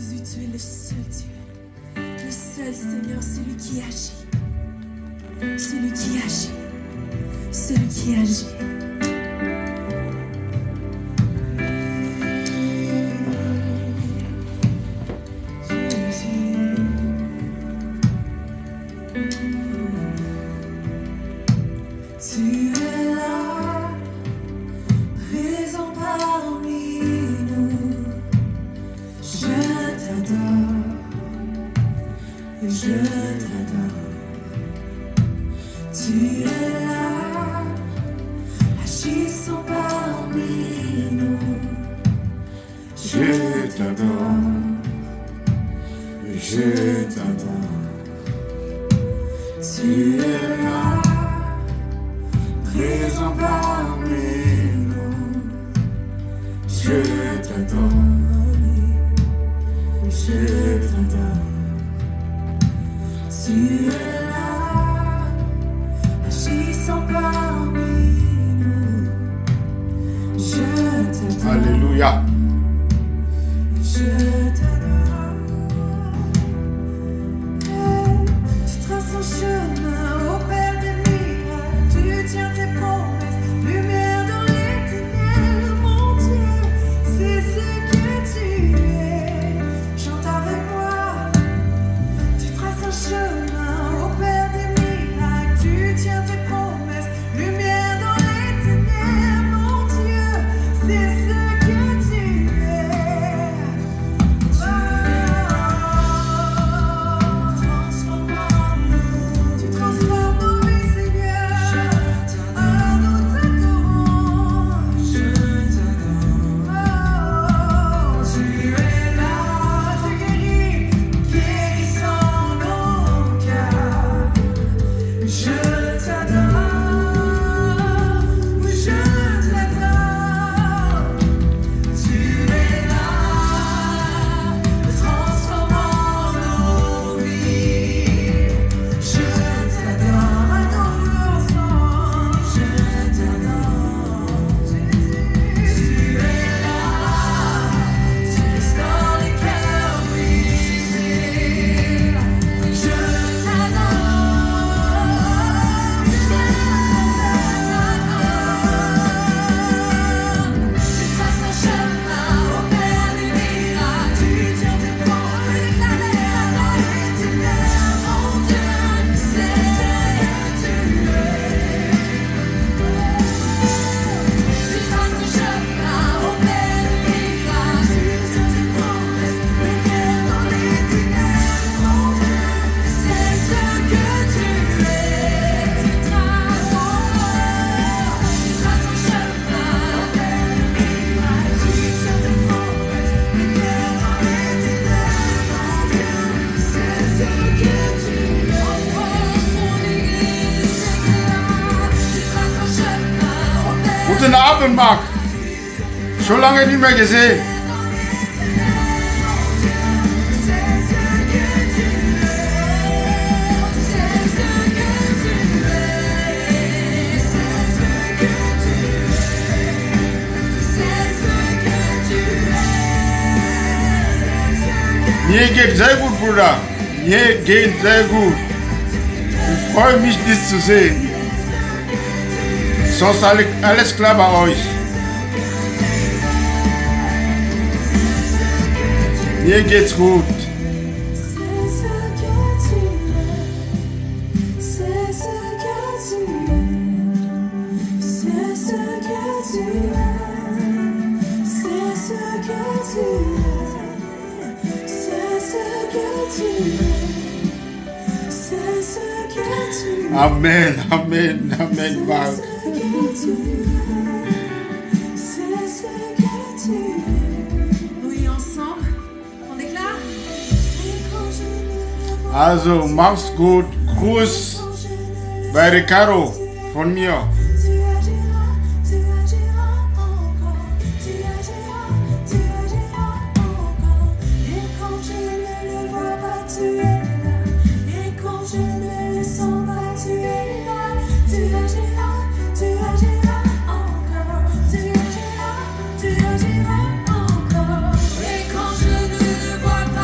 Jésus, tu es le seul Dieu. Le seul Seigneur, celui qui agit. Celui qui agit. Celui qui agit. Alléluia. Guten Abend, Marc. Schon lange nicht mehr gesehen. Mir geht sehr gut, Bruder. Mir geht sehr gut. Ich freue mich, dich zu sehen. Sonst alles klar bei euch. Mir geht's gut. Amen, amen, amen, Marc. Oui, ensemble, on déclare. Also, mach's gut. Gruß bei Ricardo von mir. Et quand je ne le vois pas,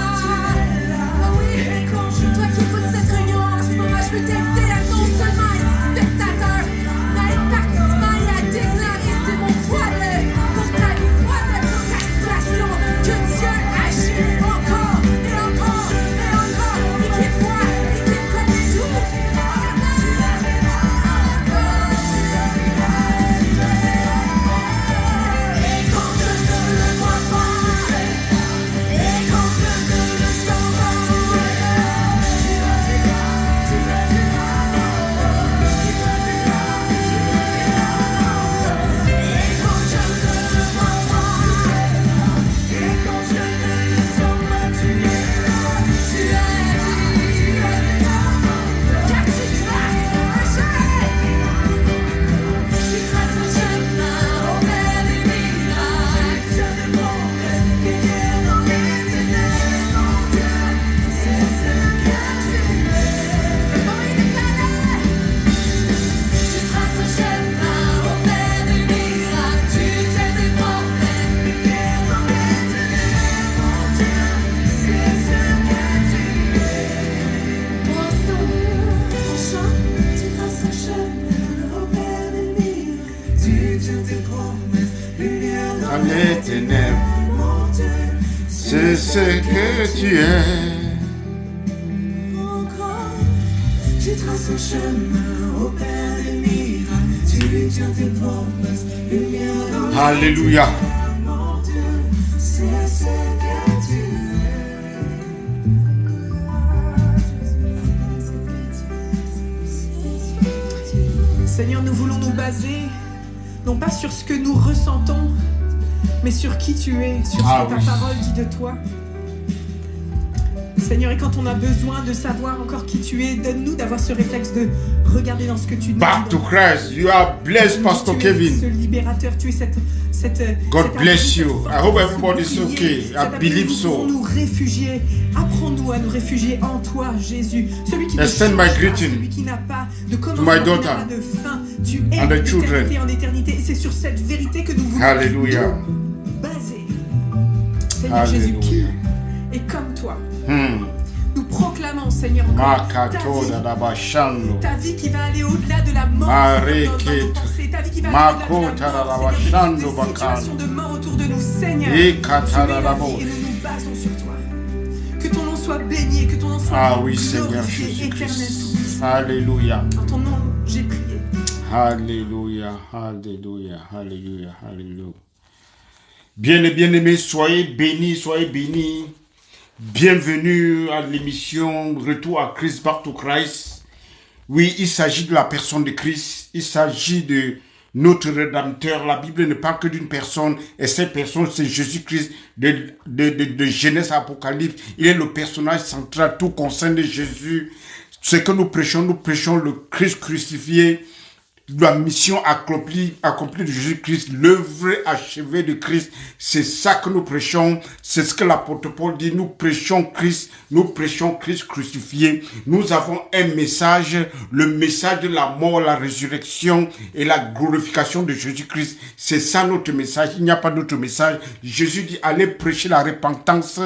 c'est ce que tu es. Encore, tu traces un chemin au Père des miracles. Tu tiens tes promesses, lumière dans Alléluia. mon Dieu, c'est ce que tu es. Seigneur, nous voulons nous baser, non pas sur ce que nous ressentons, mais sur qui tu es, sur ce que ta parole dit de toi. Seigneur, et quand on a besoin de savoir encore qui tu es, donne-nous d'avoir ce réflexe de regarder dans ce que tu nous dis. Back to Christ. You are blessed, Pastor Tu es ce Kevin. libérateur, tu es cette God bless you. I hope everybody's okay. I believe so. Nous réfugier, apprends-nous à nous réfugier en toi, Jésus. Celui qui Extend my greeting celui qui n'a pas de to commencement, my qui daughter n'a pas de fin. Tu es and the children. d'éternité en éternité. Et c'est sur cette vérité que nous voulons Hallelujah. nous baser. Seigneur Jésus, qui est comme toi. Nous proclamons, Seigneur, encore ta vie qui va aller au-delà de la mort dans nos pensées, ta vie qui va aller au-delà de la mort, Seigneur, des situations de mort autour de nous, Seigneur. Tu es la vie et nous nous basons sur toi. Que ton nom soit béni, que ton nom soit glorifié, éternel. Alléluia. En ton nom, j'ai prié. Alléluia, alléluia, alléluia, alléluia. Bien-aimés, soyez bénis, soyez bénis. Bienvenue à l'émission Retour à Christ, Back to Christ. Oui, il s'agit de la personne de Christ. Il s'agit de notre Rédempteur. La Bible ne parle que d'une personne. Et cette personne, c'est Jésus-Christ de Genèse à Apocalypse. Il est le personnage central. Tout concerne Jésus. Ce que nous prêchons le Christ crucifié. La mission accomplie de Jésus-Christ, l'œuvre achevée de Christ, c'est ça que nous prêchons, c'est ce que l'apôtre Paul dit, nous prêchons Christ crucifié. Nous avons un message, le message de la mort, la résurrection et la glorification de Jésus-Christ. C'est ça notre message, il n'y a pas d'autre message. Jésus dit, allez prêcher la repentance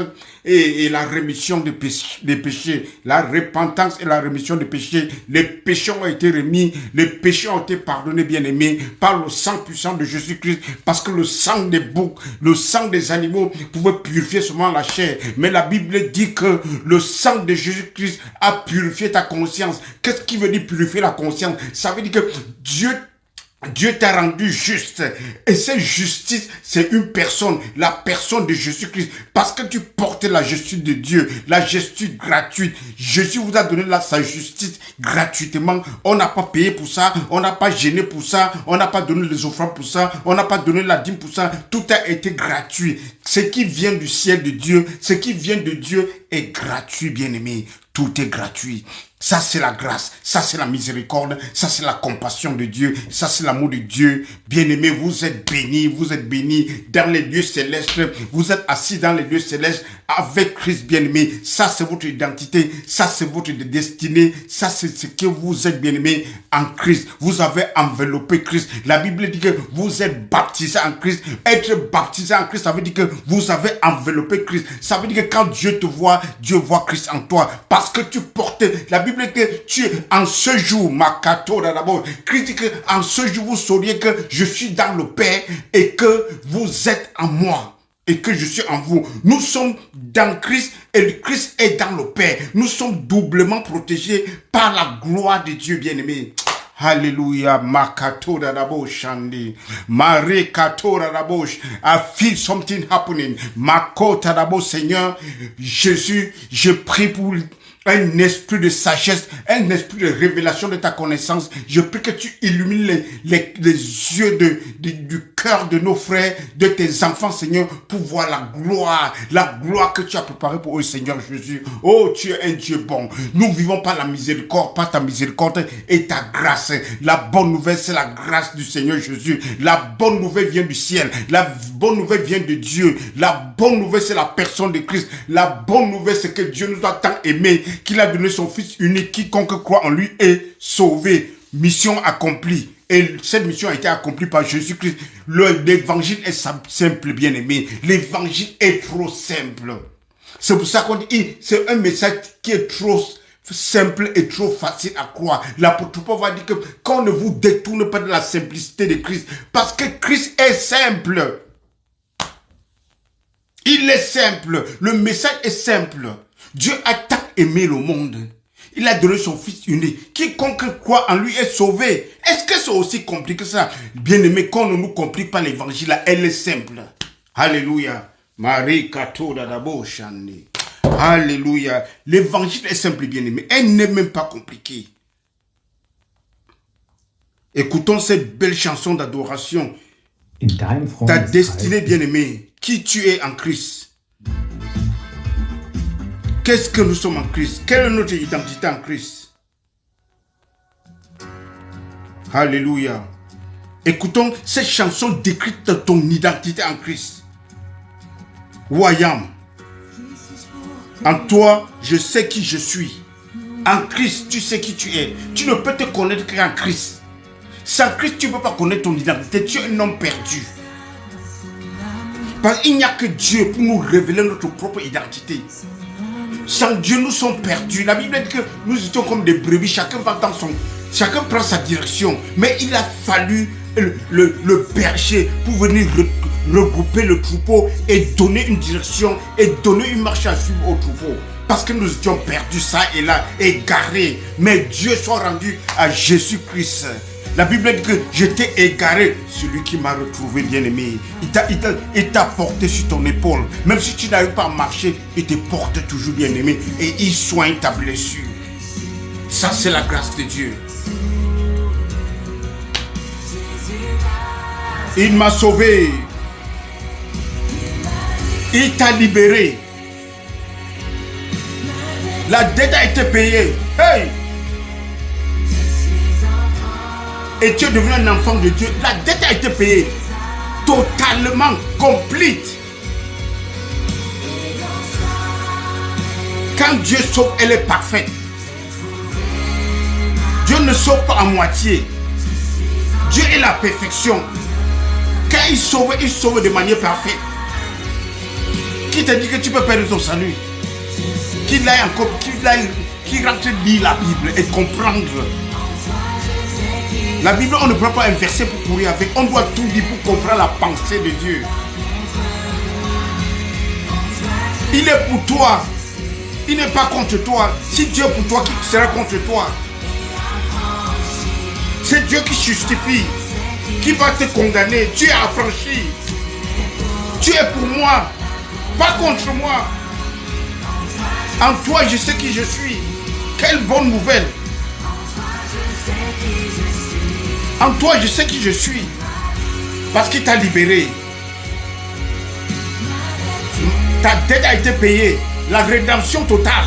et la rémission des péchés. La repentance et la rémission des péchés. Les péchés ont été remis, les péchés ont été pardonnés, bien-aimés, par le sang puissant de Jésus-Christ, parce que le sang des boucs, le sang des animaux pouvait purifier seulement la chair. Mais la Bible dit que le sang de Jésus-Christ a purifié ta conscience. Qu'est-ce qui veut dire purifier la conscience? Ça veut dire que Dieu t'a rendu juste. Et cette justice, c'est une personne, la personne de Jésus-Christ. Parce que tu portais la justice de Dieu, la justice gratuite. Jésus vous a donné sa justice gratuitement. On n'a pas payé pour ça, on n'a pas gêné pour ça, on n'a pas donné les offrandes pour ça, on n'a pas donné la dîme pour ça. Tout a été gratuit. Ce qui vient du ciel de Dieu, ce qui vient de Dieu est gratuit, bien-aimé. Tout est gratuit. Ça, c'est la grâce. Ça, c'est la miséricorde. Ça, c'est la compassion de Dieu. Ça, c'est l'amour de Dieu. Bien-aimés, vous êtes bénis. Vous êtes bénis dans les lieux célestes. Vous êtes assis dans les lieux célestes avec Christ, bien-aimé. Ça, c'est votre identité. Ça, c'est votre destinée. Ça, c'est ce que vous êtes, bien-aimés, en Christ. Vous avez enveloppé Christ. La Bible dit que vous êtes baptisés en Christ. Être baptisé en Christ, ça veut dire que vous avez enveloppé Christ. Ça veut dire que quand Dieu te voit, Dieu voit Christ en toi. Parce que tu portes, la Bible dit que tu, en ce jour, Makato d'abord, Christ dit que en ce jour, vous sauriez que je suis dans le Père et que vous êtes en moi. Et que je suis en vous. Nous sommes dans Christ et Christ est dans le Père. Nous sommes doublement protégés par la gloire de Dieu, bien-aimé. Alléluia, Makato d'abord, Shandi, Marie Kato d'abord. I feel something happening. Makota d'abord, Seigneur, Jésus, je prie pour un esprit de sagesse, un esprit de révélation de ta connaissance. Je prie que tu illumines les yeux du cœur de nos frères, de tes enfants, Seigneur, pour voir la gloire que tu as préparée pour eux, Seigneur Jésus. Oh, tu es un Dieu bon. Nous vivons par la miséricorde, par ta miséricorde et ta grâce. La bonne nouvelle, c'est la grâce du Seigneur Jésus. La bonne nouvelle vient du ciel. La bonne nouvelle vient de Dieu. La bonne nouvelle, c'est la personne de Christ. La bonne nouvelle, c'est que Dieu nous a tant aimés qu'il a donné son Fils unique. Quiconque croit en lui est sauvé. Mission accomplie. Et cette mission a été accomplie par Jésus-Christ. L'évangile est simple, bien-aimé. L'évangile est trop simple. C'est pour ça qu'on dit, c'est un message qui est trop simple et trop facile à croire. L'apôtre Paul va dire que qu'on ne vous détourne pas de la simplicité de Christ. Parce que Christ est simple. Il est simple. Le message est simple. Dieu a tant aimé le monde. Il a donné son Fils unique. Quiconque croit en lui est sauvé. Est-ce que c'est aussi compliqué que ça? Bien-aimé, qu'on ne nous complique pas l'évangile, elle est simple. Alléluia. Marie Katoda d'abord Chandi. Alléluia. L'évangile est simple, bien-aimé. Elle n'est même pas compliquée. Écoutons cette belle chanson d'adoration. Ta destinée, bien-aimé. Qui tu es en Christ. Qu'est-ce que nous sommes en Christ? Quelle est notre identité en Christ? Alléluia. Écoutons cette chanson décrite de ton identité en Christ. Who I am. En toi, je sais qui je suis. En Christ, tu sais qui tu es. Tu ne peux te connaître qu'en Christ. Sans Christ, tu ne peux pas connaître ton identité. Tu es un homme perdu. Parce qu'il n'y a que Dieu pour nous révéler notre propre identité. Sans Dieu, nous sommes perdus. La Bible dit que nous étions comme des brebis. Chacun va dans son... Chacun prend sa direction. Mais il a fallu le berger pour venir regrouper le troupeau et donner une direction et donner une marche à suivre au troupeau. Parce que nous étions perdus ça et là, égarés. Mais Dieu soit rendu à Jésus-Christ. La Bible dit que je t'ai égaré. Celui qui m'a retrouvé, bien-aimé, il t'a porté sur ton épaule. Même si tu n'arrives pas à marcher, il te porte toujours, bien-aimé. Et il soigne ta blessure. Ça, c'est la grâce de Dieu. Il m'a sauvé. Il t'a libéré. La dette a été payée. Hey! Et tu es devenu un enfant de Dieu. La dette a été payée. Totalement, complète. Quand Dieu sauve, elle est parfaite. Dieu ne sauve pas à moitié. Dieu est la perfection. Quand il sauve de manière parfaite. Qui te dit que tu peux perdre ton salut? Qu'il rentre lire la Bible et comprendre. La Bible, on ne prend pas un verset pour courir avec. On doit tout lire pour comprendre la pensée de Dieu. Il est pour toi. Il n'est pas contre toi. Si Dieu est pour toi, qui sera contre toi? C'est Dieu qui justifie. Qui va te condamner? Tu es affranchi. Tu es pour moi. Pas contre moi. En toi, je sais qui je suis. Quelle bonne nouvelle. En toi, je sais qui je suis. Parce qu'il t'a libéré. Ta dette a été payée. La rédemption totale.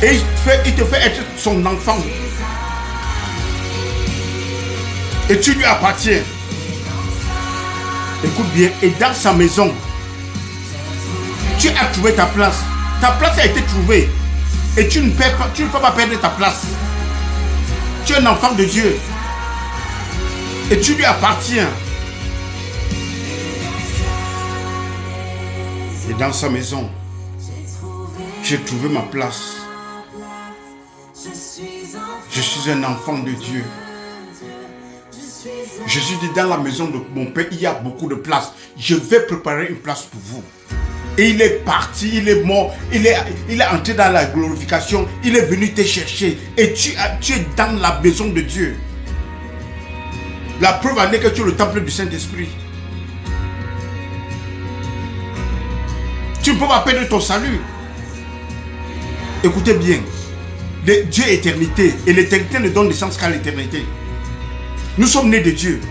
Et il te fait être son enfant. Et tu lui appartiens. Écoute bien. Et dans sa maison, tu as trouvé ta place. Ta place a été trouvée. Et tu ne peux pas perdre ta place. Tu es un enfant de Dieu. Et tu lui appartiens. Et dans sa maison, j'ai trouvé ma place. Je suis un enfant de Dieu. Je suis dit, dans la maison de mon Père, il y a beaucoup de place. Je vais préparer une place pour vous. Et il est parti, il est mort, il est entré dans la glorification, il est venu te chercher. Et tu es dans la maison de Dieu. La preuve en est que tu es le temple du Saint-Esprit. Tu ne peux pas perdre ton salut. Écoutez bien. Dieu est éternité. Et l'éternité ne donne naissance qu'à l'éternité. Nous sommes nés de Dieu.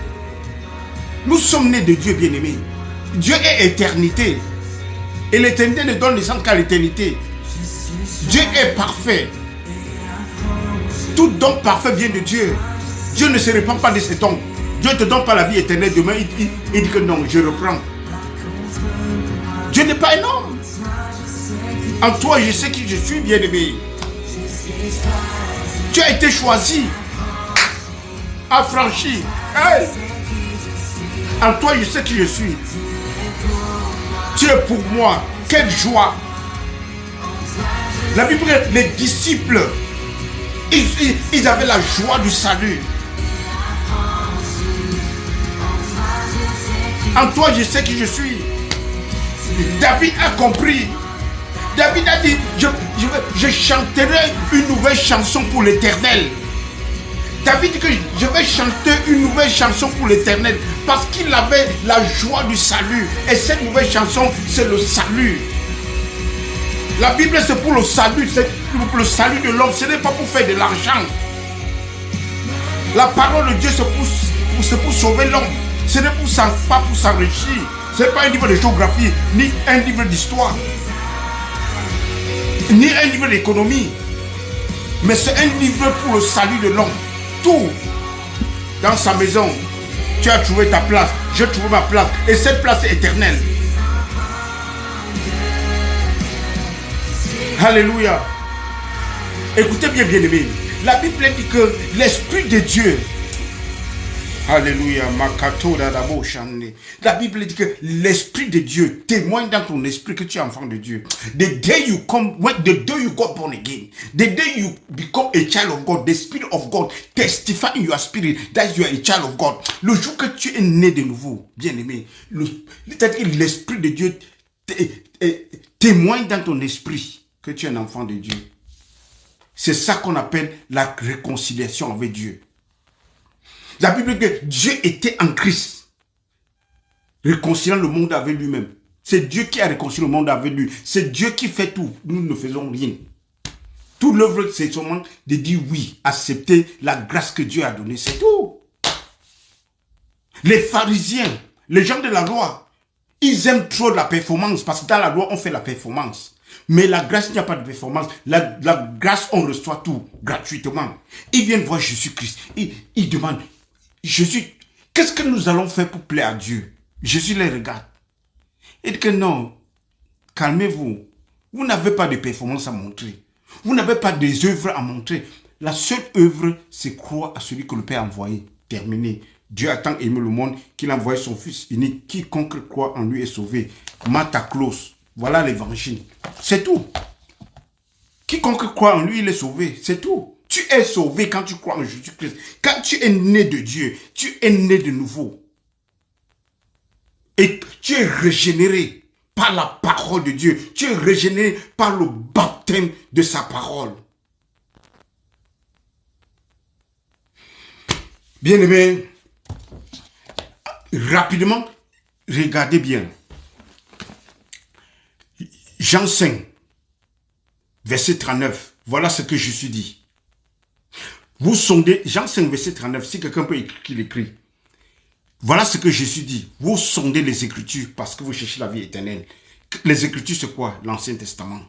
Nous sommes nés de Dieu, bien-aimés. Dieu est éternité. Et l'éternité ne donne naissance qu'à l'éternité. Dieu est parfait. Tout don parfait vient de Dieu. Dieu ne se répand pas de cet homme. Dieu ne te donne pas la vie éternelle. Demain, il dit que non, je reprends. Dieu n'est pas un homme. En toi, je sais qui je suis, bien-aimé. Tu as été choisi. Affranchi. Hey. En toi, je sais qui je suis. Tu es pour moi. Quelle joie. La Bible, les disciples, ils avaient la joie du salut. En toi, je sais qui je suis. David a compris. David a dit, je chanterai une nouvelle chanson pour l'Éternel. David dit que je vais chanter une nouvelle chanson pour l'Éternel parce qu'il avait la joie du salut. Et cette nouvelle chanson, c'est le salut. La Bible, c'est pour le salut, c'est pour le salut de l'homme. Ce n'est pas pour faire de l'argent. La parole de Dieu, c'est pour sauver l'homme. Ce n'est pas pour s'enrichir. Ce n'est pas un livre de géographie, ni un livre d'histoire, ni un livre d'économie. Mais c'est un livre pour le salut de l'homme. Tout dans sa maison, tu as trouvé ta place, j'ai trouvé ma place, et cette place est éternelle. Alléluia. Écoutez bien, bien-aimés, la Bible dit que l'Esprit de Dieu, alléluia, la Bible dit que l'Esprit de Dieu témoigne dans ton esprit que tu es enfant de Dieu. The day you got born again, the day you become a child of God, the Spirit of God testify in your spirit that you are a child of God. Le jour que tu es né de nouveau, bien-aimé, l'Esprit de Dieu témoigne dans ton esprit que tu es un enfant de Dieu. C'est ça qu'on appelle la réconciliation avec Dieu. La Bible dit que Dieu était en Christ, réconciliant le monde avec lui-même. C'est Dieu qui a réconcilié le monde avec lui. C'est Dieu qui fait tout. Nous ne faisons rien. Toute l'œuvre, c'est seulement de dire oui, accepter la grâce que Dieu a donnée. C'est tout. Les pharisiens, les gens de la loi, ils aiment trop la performance parce que dans la loi, on fait la performance. Mais la grâce, il n'y a pas de performance. La grâce, on reçoit tout gratuitement. Ils viennent voir Jésus-Christ. Ils demandent, Jésus, qu'est-ce que nous allons faire pour plaire à Dieu? Jésus les regarde. Il dit que non, calmez-vous. Vous n'avez pas de performance à montrer. Vous n'avez pas des œuvres à montrer. La seule œuvre, c'est croire à celui que le Père a envoyé. Terminé. Dieu a tant aimé le monde qu'il a envoyé son Fils unique. Quiconque croit en lui est sauvé. Mata close. Voilà l'évangile. C'est tout. Quiconque croit en lui, il est sauvé. C'est tout. Tu es sauvé quand tu crois en Jésus-Christ. Quand tu es né de Dieu, tu es né de nouveau. Et tu es régénéré par la parole de Dieu. Tu es régénéré par le baptême de sa parole. Bien-aimés, rapidement, regardez bien. Jean 5, verset 39. Voilà ce que Jésus dit. Vous sondez, Jean 5, verset 39, si quelqu'un peut écrire, qu'il écrit. Voilà ce que Jésus dit. Vous sondez les Écritures parce que vous cherchez la vie éternelle. Les Écritures, c'est quoi? L'Ancien Testament.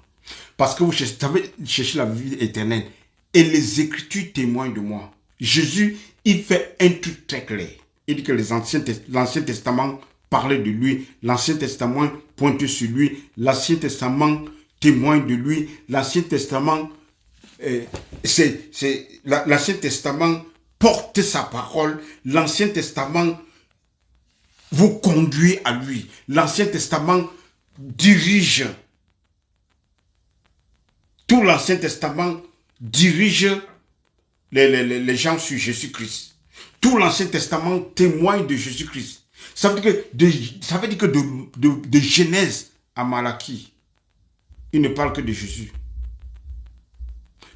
Parce que vous cherchez la vie éternelle. Et les Écritures témoignent de moi. Jésus, il fait un truc très clair. Il dit que l'Ancien Testament parlait de lui. L'Ancien Testament pointe sur lui. L'Ancien Testament témoigne de lui. L'Ancien Testament, l'Ancien Testament porte sa parole. L'Ancien Testament vous conduit à lui. L'Ancien Testament dirige. Tout l'Ancien Testament dirige les gens sur Jésus-Christ. Tout l'Ancien Testament témoigne de Jésus-Christ. Ça veut dire que de Genèse à Malachie, il ne parle que de Jésus.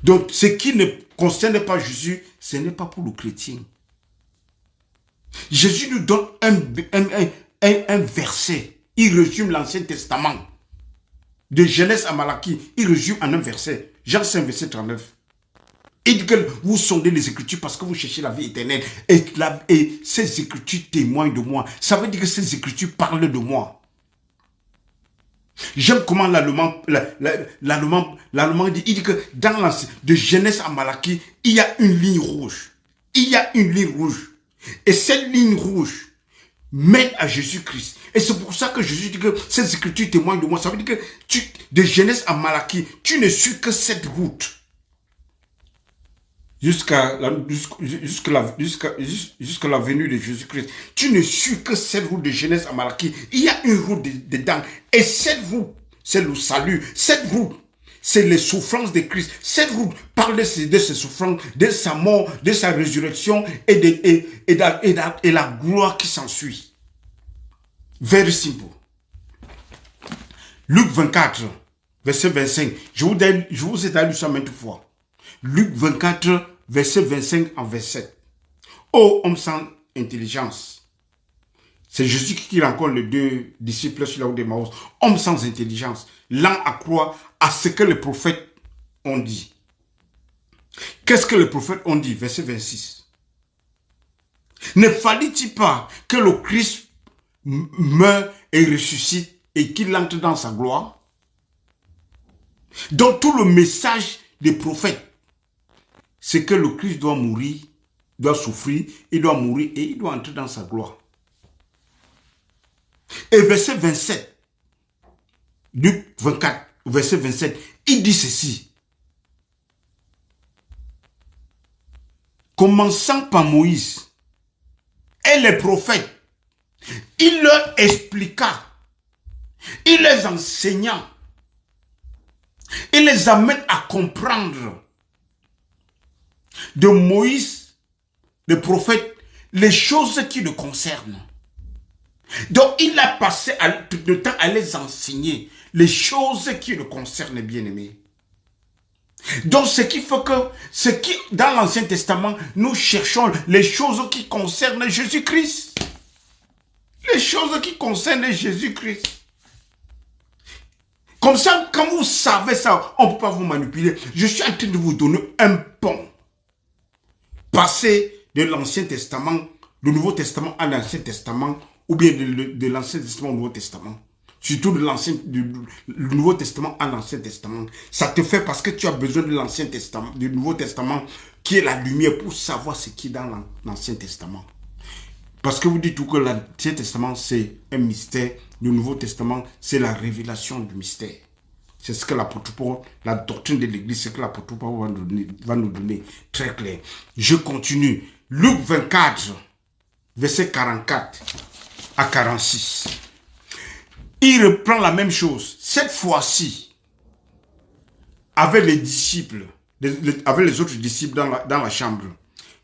Donc, ce qui ne concerne pas Jésus, ce n'est pas pour le chrétien. Jésus nous donne un verset. Il résume l'Ancien Testament. De Genèse à Malachie, il résume en un verset. Jean 5, verset 39. Il dit que vous sondez les Écritures parce que vous cherchez la vie éternelle. Et ces Écritures témoignent de moi. Ça veut dire que ces Écritures parlent de moi. J'aime comment l'Allemand dit. Il dit que de Genèse à Malachie, il y a une ligne rouge. Il y a une ligne rouge. Et cette ligne rouge mène à Jésus-Christ. Et c'est pour ça que Jésus dit que ces Écritures témoignent de moi. Ça veut dire que de Genèse à Malachie, tu ne suis que cette route. Jusqu'à la venue de Jésus-Christ. Tu ne suis que cette route de Genèse à Malachie. Il y a une route dedans. Et cette route, c'est le salut. Cette route, c'est les souffrances de Christ. Cette route parle de ses souffrances, de sa mort, de sa résurrection et la gloire qui s'ensuit. Very simple. Luc 24, verset 25. Je vous ai lu ça maintes fois. Luc 24, verset 25 en verset. Ô homme sans intelligence. C'est Jésus qui rencontre les deux disciples sur la route d'Emmaüs. Homme sans intelligence, lent à croire à ce que les prophètes ont dit. Qu'est-ce que les prophètes ont dit? Verset 26. Ne fallait-il pas que le Christ meure et ressuscite et qu'il entre dans sa gloire? Donc tout le message des prophètes, c'est que le Christ doit mourir, doit souffrir, il doit mourir et il doit entrer dans sa gloire. Et verset 27, Luc 24, verset 27, il dit ceci. Commençant par Moïse et les prophètes, il leur expliqua, il les enseigna, il les amène à comprendre de Moïse, le prophète, les choses qui le concernent. Donc il a passé le temps à les enseigner les choses qui le concernent, bien-aimés. Donc ce qui fait que, dans l'Ancien Testament, nous cherchons les choses qui concernent Jésus-Christ. Les choses qui concernent Jésus-Christ. Comme ça, quand vous savez ça, on ne peut pas vous manipuler. Je suis en train de vous donner un pont. Passer de l'Ancien Testament, du Nouveau Testament à l'Ancien Testament, ou bien de l'Ancien Testament au Nouveau Testament. Surtout du Nouveau Testament à l'Ancien Testament. Ça te fait parce que tu as besoin de l'Ancien Testament, du Nouveau Testament, qui est la lumière pour savoir ce qui est dans l'Ancien Testament. Parce que vous dites tout que l'Ancien Testament, c'est un mystère. Le Nouveau Testament, c'est la révélation du mystère. C'est ce que l'apôtre Paul, la doctrine de l'Église, c'est ce que l'apôtre Paul va nous donner très clair. Je continue. Luc 24, verset 44 à 46. Il reprend la même chose. Cette fois-ci, avec les disciples, avec les autres disciples dans la chambre.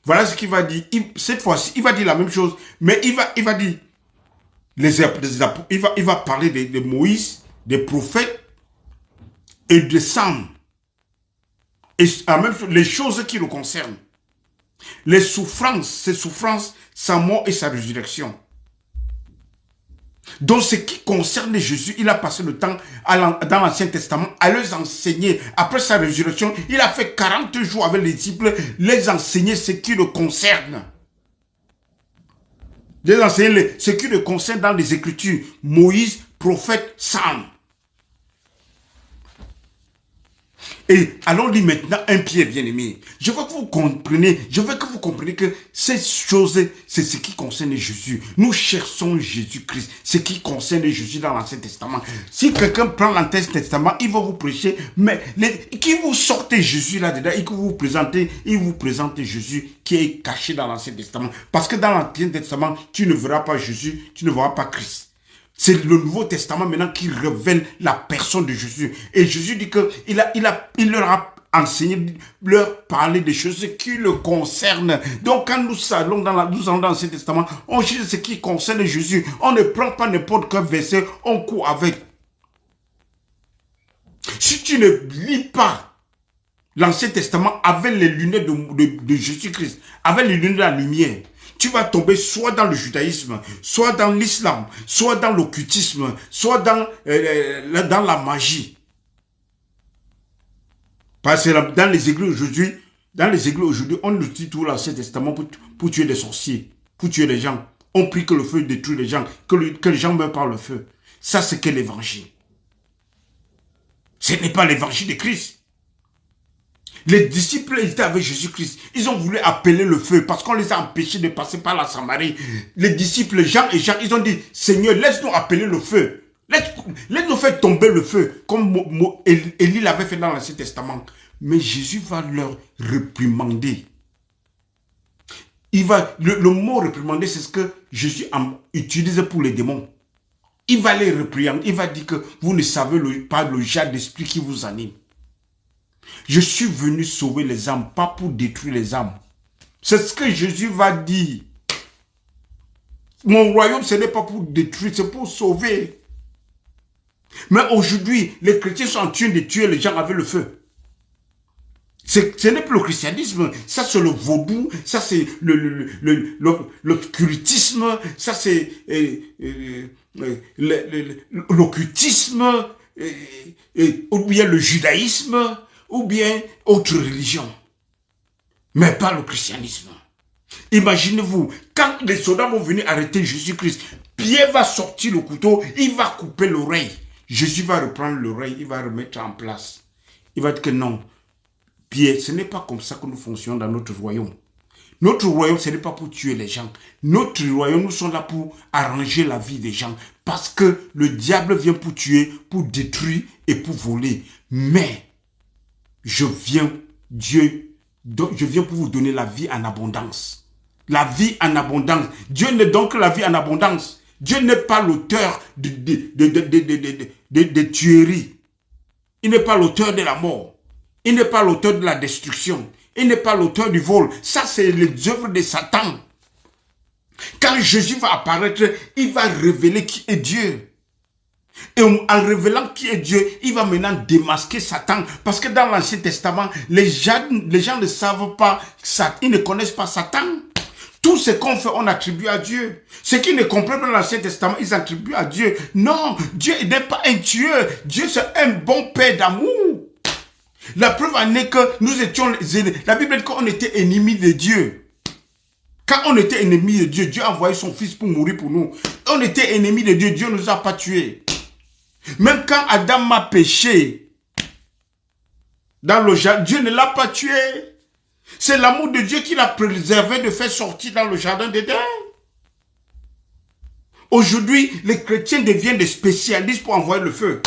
Voilà ce qu'il va dire. Cette fois-ci, il va dire la même chose, mais il va dire, il va parler de Moïse, des prophètes et de Sam. Et la même chose, les choses qui le concernent. Les souffrances, ses souffrances, sa mort et sa résurrection. Donc, ce qui concerne Jésus, il a passé le temps dans l'Ancien Testament à les enseigner. Après sa résurrection, il a fait 40 jours avec les disciples, les enseigner ce qui le concerne. Les enseigner ce qui le concerne dans les Écritures. Moïse, prophète, Sam. Et allons lire maintenant 1 Pierre, bien-aimé. Je veux que vous compreniez que ces choses, c'est ce qui concerne Jésus. Nous cherchons Jésus-Christ, ce qui concerne Jésus dans l'Ancien Testament. Si quelqu'un prend l'Ancien Testament, il va vous prêcher, mais qui vous sortez Jésus là-dedans et que vous présentez, il vous présente Jésus qui est caché dans l'Ancien Testament. Parce que dans l'Ancien Testament, tu ne verras pas Jésus, tu ne verras pas Christ. C'est le Nouveau Testament maintenant qui révèle la personne de Jésus. Et Jésus dit qu'il leur a enseigné, leur parler des choses qui le concernent. Donc quand nous allons dans l'Ancien Testament, on cherche ce qui concerne Jésus. On ne prend pas n'importe quel verset, on court avec. Si tu ne lis pas l'Ancien Testament avec les lunettes de Jésus-Christ, avec les lunettes de la lumière, tu vas tomber soit dans le judaïsme, soit dans l'islam, soit dans l'occultisme, soit dans la magie. Parce que dans les églises aujourd'hui, on utilise tout l'Ancien Testament pour tuer des sorciers, pour tuer les gens. On prie que le feu détruise les gens, que les gens meurent par le feu. Ça, c'est que l'évangile. Ce n'est pas l'évangile de Christ. Les disciples étaient avec Jésus-Christ. Ils ont voulu appeler le feu parce qu'on les a empêchés de passer par la Samarie. Les disciples, Jean et Jacques, ils ont dit, Seigneur, laisse-nous appeler le feu. Laisse-nous faire tomber le feu, comme Élie l'avait fait dans l'Ancien Testament. Mais Jésus va leur réprimander. Le mot réprimander, c'est ce que Jésus utilise pour les démons. Il va les réprimander. Il va dire que vous ne savez pas le genre d'esprit qui vous anime. Je suis venu sauver les âmes, pas pour détruire les âmes. C'est ce que Jésus va dire. Mon royaume, ce n'est pas pour détruire, c'est pour sauver. Mais aujourd'hui, les chrétiens sont en train de tuer les gens avec le feu. Ce n'est plus le christianisme, ça c'est le vaudou, ça c'est l'occultisme, ça c'est l'occultisme, ou bien le judaïsme, ou bien autre religion. Mais pas le christianisme. Imaginez-vous, quand les soldats vont venir arrêter Jésus-Christ, Pierre va sortir le couteau, il va couper l'oreille. Jésus va reprendre l'oreille, il va remettre en place. Il va dire que non, Pierre, ce n'est pas comme ça que nous fonctionnons dans notre royaume. Notre royaume, ce n'est pas pour tuer les gens. Notre royaume, nous sommes là pour arranger la vie des gens. Parce que le diable vient pour tuer, pour détruire et pour voler. Mais, je viens pour vous donner la vie en abondance. La vie en abondance. Dieu ne donne que la vie en abondance. Dieu n'est pas l'auteur de tueries. Il n'est pas l'auteur de la mort. Il n'est pas l'auteur de la destruction. Il n'est pas l'auteur du vol. Ça, c'est les œuvres de Satan. Quand Jésus va apparaître, il va révéler qui est Dieu. Et en révélant qui est Dieu, il va maintenant démasquer Satan. Parce que dans l'Ancien Testament, les gens ne savent pas, ils ne connaissent pas Satan. Tout ce qu'on fait, on attribue à Dieu. Ceux qui ne comprennent pas l'Ancien Testament, ils attribuent à Dieu. Non, Dieu n'est pas un tueur. Dieu, c'est un bon père d'amour. La preuve en est que nous étions... La Bible dit qu'on était ennemis de Dieu. Quand on était ennemis de Dieu, Dieu a envoyé son fils pour mourir pour nous. On était ennemis de Dieu, Dieu ne nous a pas tués. Même quand Adam a péché dans le jardin, Dieu ne l'a pas tué. C'est l'amour de Dieu qui l'a préservé de faire sortir dans le jardin d'Éden. Aujourd'hui, les chrétiens deviennent des spécialistes pour envoyer le feu.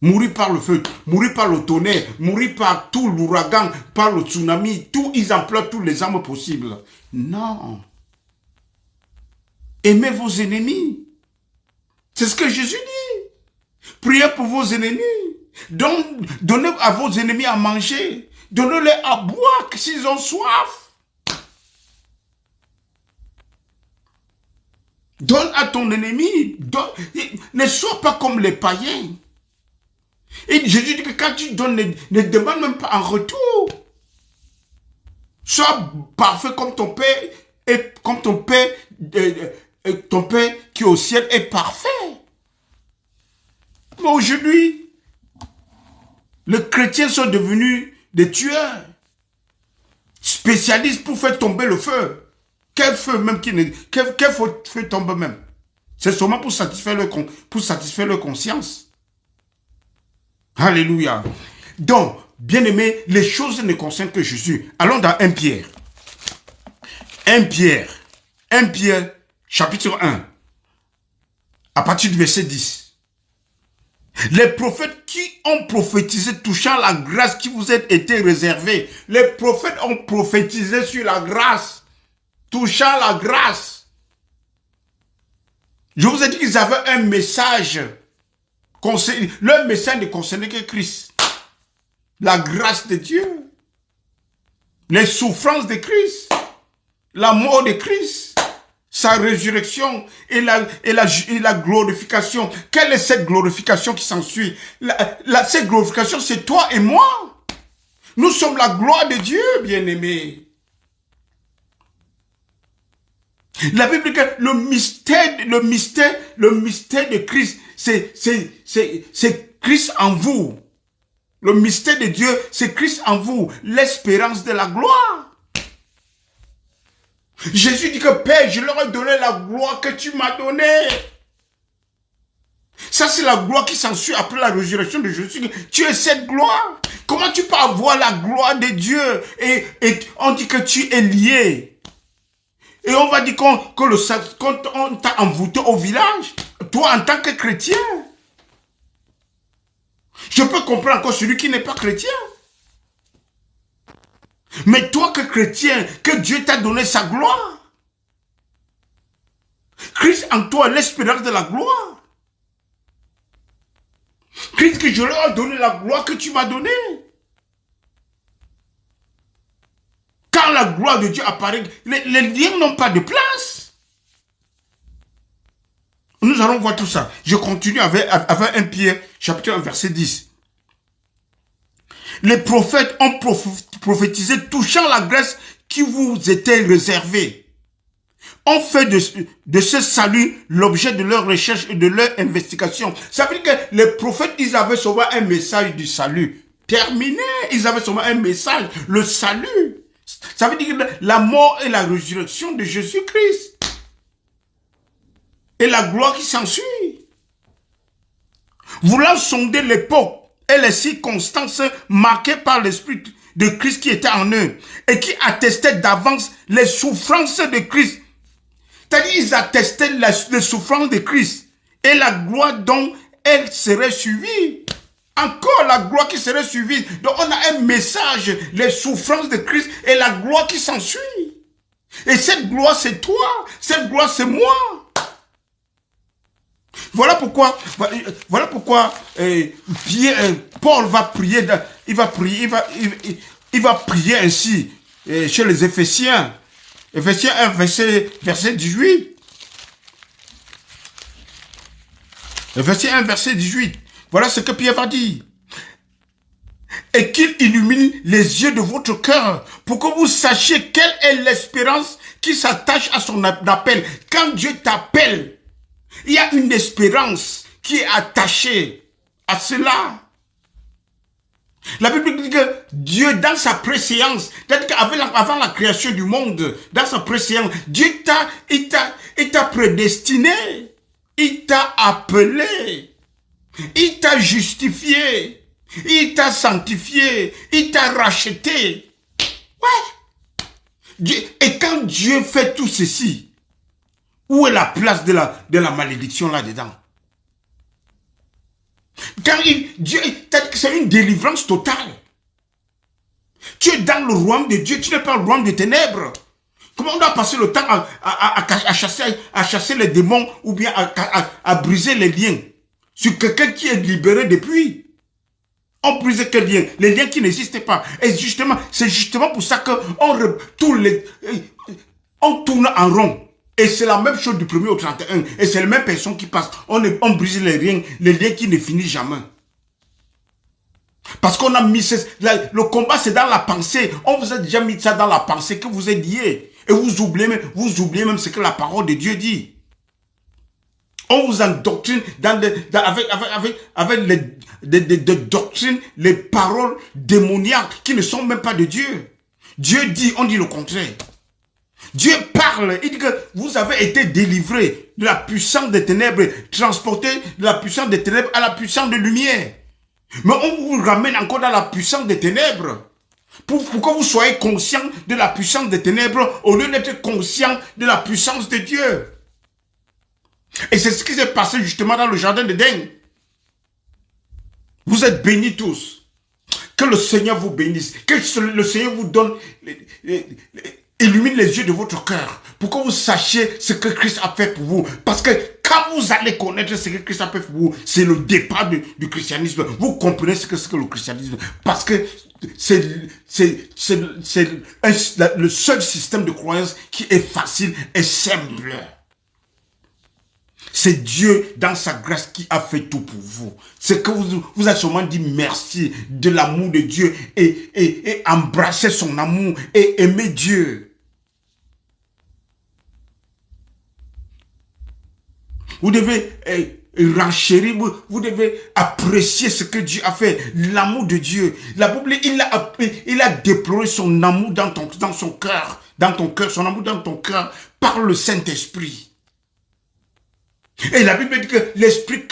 Mourir par le feu, mourir par le tonnerre, mourir par tout l'ouragan, par le tsunami, ils emploient tous les armes possibles. Non. Aimez vos ennemis. C'est ce que Jésus dit. Priez pour vos ennemis. Donnez à vos ennemis à manger. Donnez-les à boire s'ils ont soif. Donne à ton ennemi. Ne sois pas comme les païens. Et Jésus dit que quand tu donnes, ne demande même pas en retour. Sois parfait comme ton Père, et comme ton Père qui est au ciel est parfait. Mais aujourd'hui, les chrétiens sont devenus des tueurs, spécialistes pour faire tomber le feu. Quel feu même quel feu tombe même? C'est seulement pour satisfaire leur conscience. Alléluia. Donc, bien aimé, les choses ne concernent que Jésus. Allons dans 1 Pierre. 1 Pierre, chapitre 1, à partir du verset 10. Les prophètes qui ont prophétisé touchant la grâce qui vous a été réservée. Les prophètes ont prophétisé sur la grâce, touchant la grâce. Je vous ai dit qu'ils avaient un message. Leur message ne concernait que Christ. La grâce de Dieu. Les souffrances de Christ. La mort de Christ. Sa résurrection et la glorification. Quelle est cette glorification qui s'ensuit? Cette glorification, c'est toi et moi. Nous sommes la gloire de Dieu, bien-aimés. La Bible dit que le mystère de Christ, c'est Christ en vous. Le mystère de Dieu, c'est Christ en vous. L'espérance de la gloire. Jésus dit que Père, je leur ai donné la gloire que tu m'as donnée. Ça, c'est la gloire qui s'ensuit après la résurrection de Jésus. Tu es cette gloire. Comment tu peux avoir la gloire de Dieu? Et on dit que tu es lié. Et on va dire qu'on t'a envoûté au village. Toi, en tant que chrétien. Je peux comprendre encore celui qui n'est pas chrétien. Mais toi que chrétien, que Dieu t'a donné sa gloire. Christ en toi, l'espérance de la gloire. Christ que je leur ai donné la gloire que tu m'as donnée. Quand la gloire de Dieu apparaît, les liens n'ont pas de place. Nous allons voir tout ça. Je continue avec 1 Pierre, chapitre 1, verset 10. Les prophètes ont prophétisé touchant la grâce qui vous était réservée. On fait de ce salut l'objet de leur recherche et de leur investigation. Ça veut dire que les prophètes, ils avaient souvent un message du salut. Terminé, ils avaient souvent un message, le salut. Ça veut dire la mort et la résurrection de Jésus-Christ. Et la gloire qui s'ensuit. Voulant sonder l'époque et les circonstances marquées par l'Esprit de Christ qui était en eux et qui attestaient d'avance les souffrances de Christ. C'est-à-dire ils attestaient les souffrances de Christ et la gloire dont elle serait suivie. Encore la gloire qui serait suivie. Donc on a un message, les souffrances de Christ et la gloire qui s'ensuit. Et cette gloire c'est toi, cette gloire c'est moi. Voilà pourquoi Paul va prier, il va prier ainsi chez les Éphésiens. Éphésiens 1, verset 18. Éphésiens 1, verset 18. Voilà ce que Pierre va dire. Et qu'il illumine les yeux de votre cœur pour que vous sachiez quelle est l'espérance qui s'attache à son appel. Quand Dieu t'appelle, il y a une espérance qui est attachée à cela. La Bible dit que Dieu, dans sa préséance, c'est-à-dire qu'avant la création du monde, dans sa préséance, Dieu t'a prédestiné, il t'a appelé, il t'a justifié, il t'a sanctifié, il t'a racheté. Ouais. Et quand Dieu fait tout ceci, où est la place de la malédiction là-dedans? Quand Dieu, c'est une délivrance totale. Tu es dans le royaume de Dieu, tu n'es pas le royaume des ténèbres. Comment on doit passer le temps à chasser les démons ou bien à briser les liens sur quelqu'un qui est libéré depuis? On brise quel lien? Les liens qui n'existaient pas. Et justement, c'est justement pour ça qu'on tourne en rond. Et c'est la même chose du 1er au 31. Et c'est les mêmes personnes qui passent. On brise les liens qui ne finissent jamais. Parce qu'on a mis... le combat, c'est dans la pensée. On vous a déjà mis ça dans la pensée que vous êtes liés. Et vous oubliez même ce que la parole de Dieu dit. On vous endoctrine avec des doctrines, les paroles démoniaques qui ne sont même pas de Dieu. Dieu dit, on dit le contraire. Dieu parle, il dit que vous avez été délivrés de la puissance des ténèbres, transportés de la puissance des ténèbres à la puissance de lumière. Mais on vous ramène encore dans la puissance des ténèbres. Pour que vous soyez conscient de la puissance des ténèbres au lieu d'être conscient de la puissance de Dieu. Et c'est ce qui s'est passé justement dans le jardin d'Éden. Vous êtes bénis tous. Que le Seigneur vous bénisse. Que le Seigneur vous donne... illumine les yeux de votre cœur pour que vous sachiez ce que Christ a fait pour vous. Parce que quand vous allez connaître ce que Christ a fait pour vous, c'est le départ du christianisme. Vous comprenez ce que c'est que le christianisme. Parce que c'est le seul système de croyance qui est facile et simple. C'est Dieu dans sa grâce qui a fait tout pour vous. C'est que vous avez sûrement dit merci de l'amour de Dieu et embrasser son amour et aimer Dieu. Vous devez renchérir, vous devez apprécier ce que Dieu a fait, l'amour de Dieu. La Bible, il a déploré son amour dans son cœur, son amour dans ton cœur par le Saint-Esprit. Et la Bible dit que l'esprit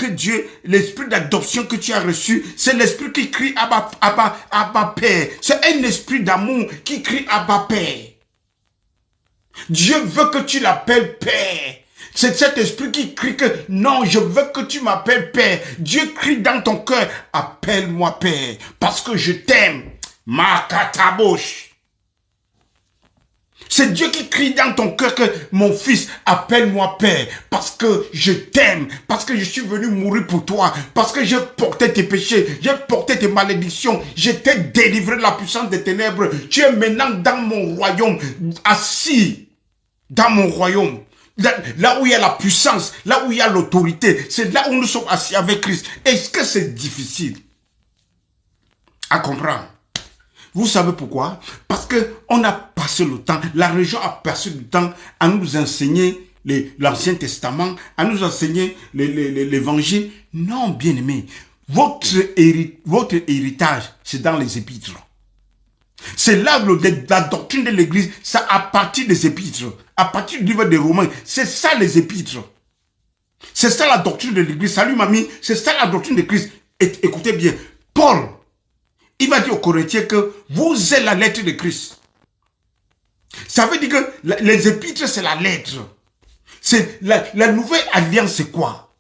d'adoption que tu as reçu, c'est l'esprit qui crie Abba Père. C'est un esprit d'amour qui crie Abba Père. Dieu veut que tu l'appelles Père. C'est cet esprit qui crie que non, je veux que tu m'appelles Père. Dieu crie dans ton cœur, appelle-moi Père, parce que je t'aime. Makatabosh. C'est Dieu qui crie dans ton cœur que mon fils, appelle-moi Père, parce que je t'aime, parce que je suis venu mourir pour toi, parce que j'ai porté tes péchés, j'ai porté tes malédictions, je t'ai délivré de la puissance des ténèbres. Tu es maintenant dans mon royaume, assis dans mon royaume. là où il y a la puissance, là où il y a l'autorité, c'est là où nous sommes assis avec Christ. Est-ce que c'est difficile à comprendre? Vous savez pourquoi? Parce qu'on a passé le temps, la région a passé le temps à nous enseigner l'Ancien Testament, à nous enseigner l'Évangile. Non, bien-aimé, votre héritage, c'est dans les épîtres. C'est là la doctrine de l'Église, ça à partir des épîtres, à partir du livre des Romains, c'est ça les épîtres. C'est ça la doctrine de l'Église. Salut mamie, c'est ça la doctrine de Christ. Écoutez bien, Paul, il va dire aux Corinthiens que vous êtes la lettre de Christ. Ça veut dire que les épîtres, c'est la lettre. C'est la nouvelle alliance, c'est quoi?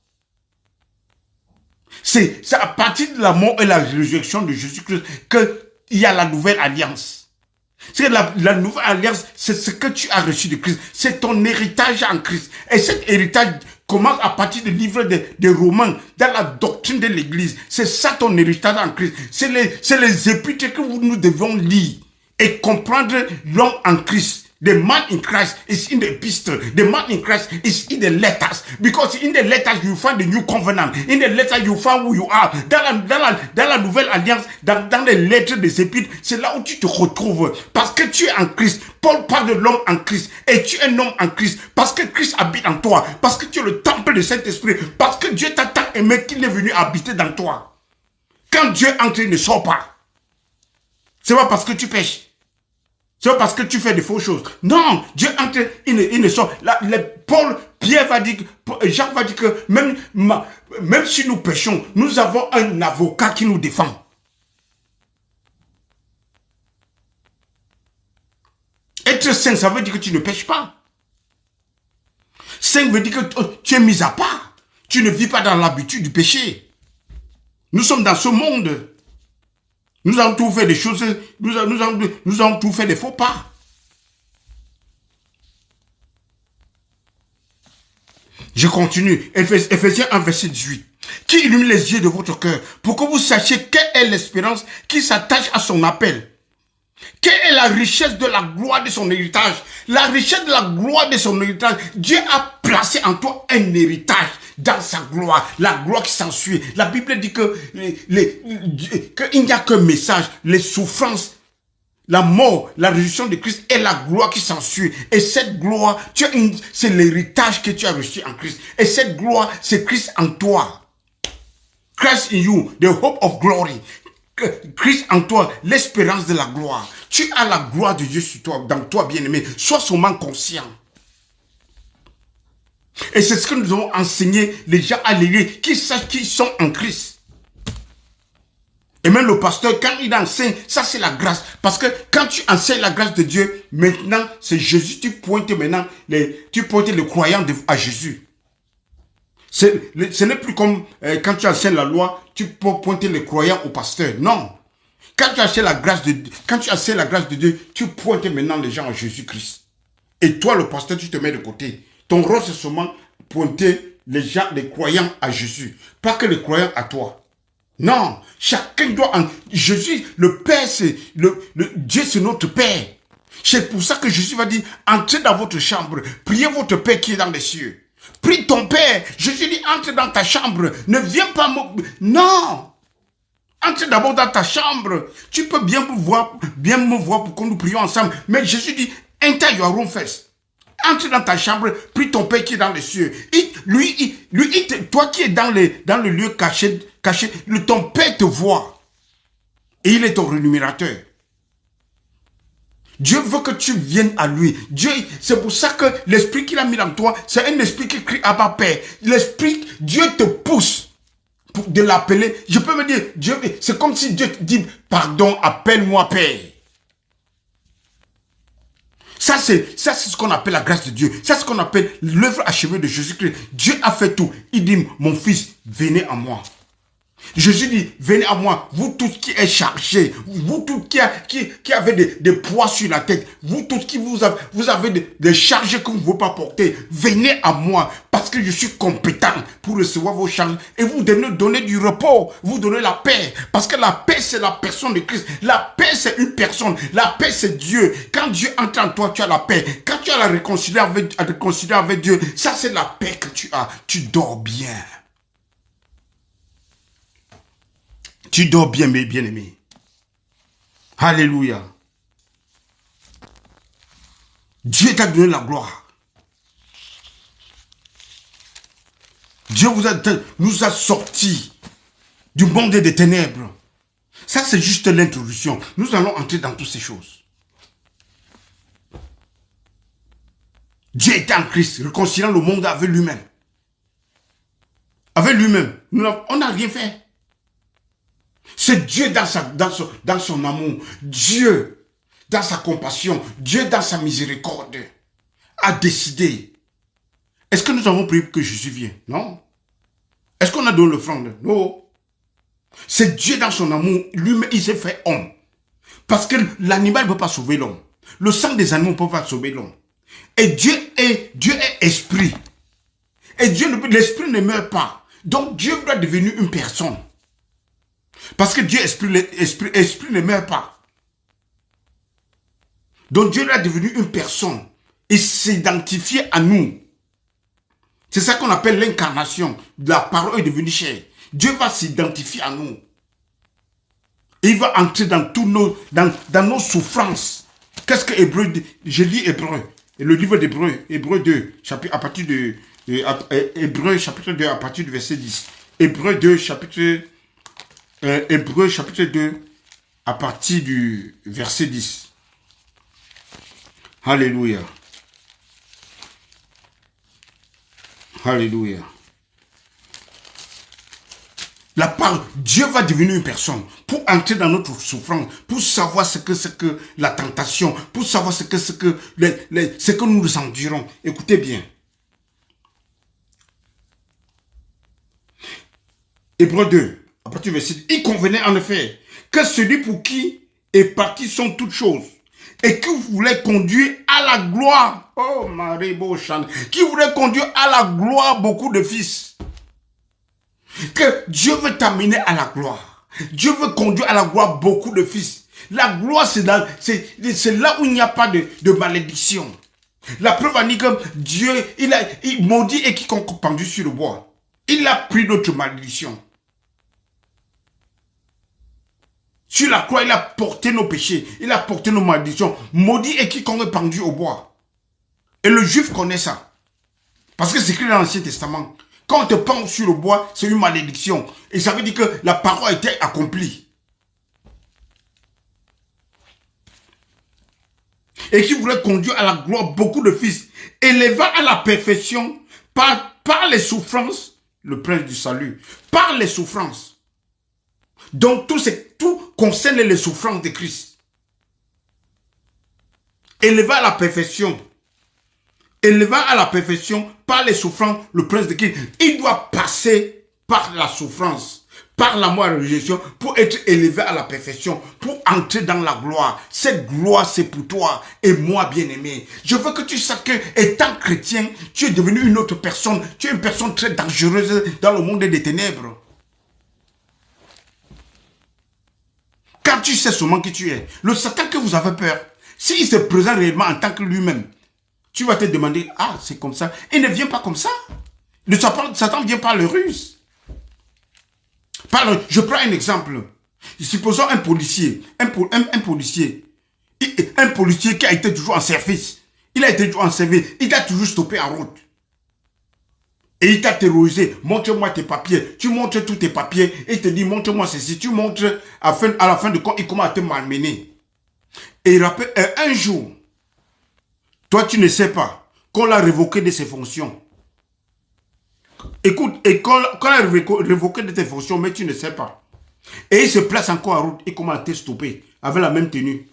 C'est à partir de la mort et la résurrection de Jésus-Christ qu'il y a la nouvelle alliance. C'est la nouvelle alliance, c'est ce que tu as reçu de Christ. C'est ton héritage en Christ. Et cet héritage commence à partir du livre des Romains, dans la doctrine de l'Église. C'est ça ton héritage en Christ. C'est les épîtres que nous devons lire et comprendre l'homme en Christ. The man in Christ is in the epistle. The man in Christ is in the letters. Because in the letters you find the new covenant. In the letters you find who you are. Dans la nouvelle alliance, dans les lettres des épîtres, c'est là où tu te retrouves. Parce que tu es en Christ. Paul parle de l'homme en Christ. Et tu es un homme en Christ. Parce que Christ habite en toi. Parce que tu es le temple du Saint-Esprit. Parce que Dieu t'a tant aimé qu'il est venu habiter dans toi. Quand Dieu entre, il ne sort pas. C'est pas parce que tu pêches. C'est parce que tu fais des fausses choses. Non, Dieu entre, il ne sort. Pierre va dire, Jacques va dire que même si nous péchons, nous avons un avocat qui nous défend. Être saint, ça veut dire que tu ne pêches pas. Saint veut dire que tu es mis à part. Tu ne vis pas dans l'habitude du péché. Nous sommes dans ce monde. Nous avons tout fait des choses, nous avons tout fait des faux pas. Je continue. Ephésiens 1, verset 18. Qui illumine les yeux de votre cœur pour que vous sachiez quelle est l'espérance qui s'attache à son appel. Quelle est la richesse de la gloire de son héritage? La richesse de la gloire de son héritage. Dieu a placé en toi un héritage dans sa gloire. La gloire qui s'ensuit. La Bible dit qu'il n'y a qu'un message. Les souffrances, la mort, la résurrection de Christ et la gloire qui s'ensuit. Et cette gloire, c'est l'héritage que tu as reçu en Christ. Et cette gloire, c'est Christ en toi. Christ in you, the hope of glory. Christ en toi, l'espérance de la gloire. Tu as la gloire de Dieu sur toi, dans toi, bien-aimé. Sois seulement conscient. Et c'est ce que nous devons enseigner les gens à l'église, qui sachent qu'ils sont en Christ. Et même le pasteur, quand il enseigne, ça c'est la grâce. Parce que quand tu enseignes la grâce de Dieu, maintenant, c'est Jésus, tu pointes les croyants à Jésus. Ce n'est plus comme quand tu enseignes la loi, tu peux pointer les croyants au pasteur. Non. Quand tu enseignes la grâce de Dieu, tu pointes maintenant les gens à Jésus-Christ. Et toi, le pasteur, tu te mets de côté. Ton rôle, c'est seulement pointer les gens, les croyants à Jésus. Pas que les croyants à toi. Non. Chacun doit... Jésus, le Père, Dieu, c'est notre Père. C'est pour ça que Jésus va dire, entrez dans votre chambre, priez votre Père qui est dans les cieux. Prie ton Père. Jésus dit, entre dans ta chambre. Ne viens pas Non. Entre d'abord dans ta chambre. Tu peux bien me voir pour que nous prions ensemble. Mais Jésus dit, enter your room first. Entre dans ta chambre, prie ton Père qui est dans les cieux. Toi qui es dans le lieu caché, ton Père te voit. Et il est ton rémunérateur. Dieu veut que tu viennes à lui. C'est pour ça que l'esprit qu'il a mis dans toi, c'est un esprit qui crie Abba Père. L'esprit, Dieu te pousse de l'appeler. Je peux me dire, Dieu, c'est comme si Dieu te dit, pardon, appelle-moi Père. Ça, c'est ce qu'on appelle la grâce de Dieu. Ça, c'est ce qu'on appelle l'œuvre achevée de Jésus-Christ. Dieu a fait tout. Il dit, mon fils, venez à moi. Jésus dit, venez à moi, vous tous qui êtes chargés, vous tous qui avez des poids sur la tête, vous tous qui vous avez des charges que vous ne pouvez pas porter, venez à moi, parce que je suis compétent pour recevoir vos charges et vous donner du repos, vous donner la paix, parce que la paix c'est la personne de Christ, la paix c'est une personne, la paix c'est Dieu. Quand Dieu entre en toi, tu as la paix. Quand tu as la réconciliation avec Dieu, ça c'est la paix que tu as, tu dors bien. Tu dors bien, mes bien-aimés. Alléluia. Dieu t'a donné la gloire. Dieu nous a sortis du monde des ténèbres. Ça, c'est juste l'introduction. Nous allons entrer dans toutes ces choses. Dieu était en Christ, réconciliant le monde avec lui-même. Avec lui-même. On n'a rien fait. C'est Dieu dans son amour, Dieu dans sa compassion, Dieu dans sa miséricorde a décidé. Est-ce que nous avons prié que Jésus vienne? Non. Est-ce qu'on a donné l'offrande? Non. C'est Dieu dans son amour, lui-même, il s'est fait homme. Parce que l'animal ne peut pas sauver l'homme. Le sang des animaux ne peut pas sauver l'homme. Et Dieu est esprit. Et l'esprit ne meurt pas. Donc Dieu doit devenir une personne. Parce que Dieu esprit ne meurt pas. Donc Dieu est devenu une personne. Il s'identifie à nous. C'est ça qu'on appelle l'incarnation. La parole est devenue chair. Dieu va s'identifier à nous. Il va entrer dans dans nos souffrances. Qu'est-ce que Hébreu dit? Je lis Hébreu. Le livre d'Hébreu, Hébreu 2, Hébreu chapitre 2 à partir du verset 10. Hébreu 2 chapitre 2 à partir du verset 10. Alléluia. Alléluia. La part, Dieu va devenir une personne pour entrer dans notre souffrance, pour savoir ce que la tentation, pour savoir ce que nous endurons. Écoutez bien. Hébreu 2, à partir du verset 10, il convenait en effet que celui pour qui et par qui sont toutes choses, et qui voulait conduire à la gloire, oh Marie Beauchamp, qui voulait conduire à la gloire beaucoup de fils. Que Dieu veut t'amener à la gloire. Dieu veut conduire à la gloire beaucoup de fils. La gloire, c'est là où il n'y a pas de malédiction. La preuve en est que Dieu, il maudit et quiconque pendu sur le bois. Il a pris notre malédiction. Sur la croix, il a porté nos péchés. Il a porté nos malédictions. Maudit et quiconque pendu au bois. Et le juif connaît ça. Parce que c'est écrit dans l'Ancien Testament. Quand on te pend sur le bois, c'est une malédiction. Et ça veut dire que la parole a été accomplie. Et qui voulait conduire à la gloire beaucoup de fils, éleva à la perfection par les souffrances, le prince du salut, par les souffrances. Donc tout concerne les souffrances de Christ. Éleva à la perfection. Éleva à la perfection par les souffrances, le prince de Christ. Il doit passer par la souffrance, par la mort et la résurrection, pour être élevé à la perfection, pour entrer dans la gloire. Cette gloire, c'est pour toi et moi, bien-aimé. Je veux que tu saches que, étant chrétien, tu es devenu une autre personne. Tu es une personne très dangereuse dans le monde des ténèbres. Quand tu sais seulement qui tu es, le Satan que vous avez peur, s'il se présente réellement en tant que lui-même, tu vas te demander, ah, c'est comme ça. Il ne vient pas comme ça. Le Satan vient par le ruse. Je prends un exemple. Supposons un policier. Un policier qui a été toujours en service. Il a été toujours en service. Il t'a toujours stoppé en route. Et il t'a terrorisé. Montre-moi tes papiers. Tu montres tous tes papiers. Et il te dit, montre-moi ceci. Tu montres, à la fin de compte, il commence à te malmener. Et il rappelle, un jour, toi, tu ne sais pas qu'on l'a révoqué de ses fonctions. Écoute, et qu'on l'a révoqué de tes fonctions, mais tu ne sais pas. Et il se place encore en route et commence à te stopper avec la même tenue.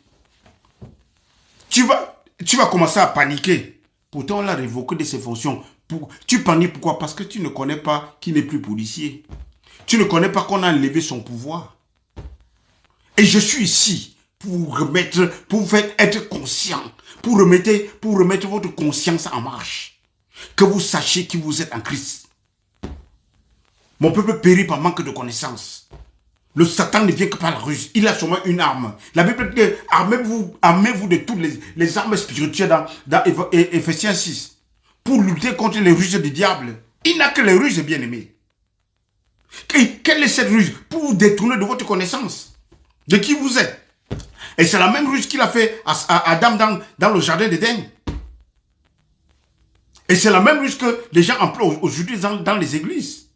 Tu vas commencer à paniquer. Pourtant, on l'a révoqué de ses fonctions. Tu paniques pourquoi? Parce que tu ne connais pas qu'il n'est plus policier. Tu ne connais pas qu'on a enlevé son pouvoir. Et je suis ici pour vous faire être conscient, pour remettre votre conscience en marche. Que vous sachiez qui vous êtes en Christ. Mon peuple périt par manque de connaissance. Le Satan ne vient que par la ruse. Il a seulement une arme. La Bible dit, armez-vous de toutes les armes spirituelles dans Éphésiens 6. Pour lutter contre les ruses du diable. Il n'a que les ruses, bien-aimés. Quelle est cette ruse? Pour vous détourner de votre connaissance. De qui vous êtes. Et c'est la même ruse qu'il a fait à Adam dans le jardin d'Éden. Et c'est la même ruse que les gens emploient aujourd'hui dans les églises.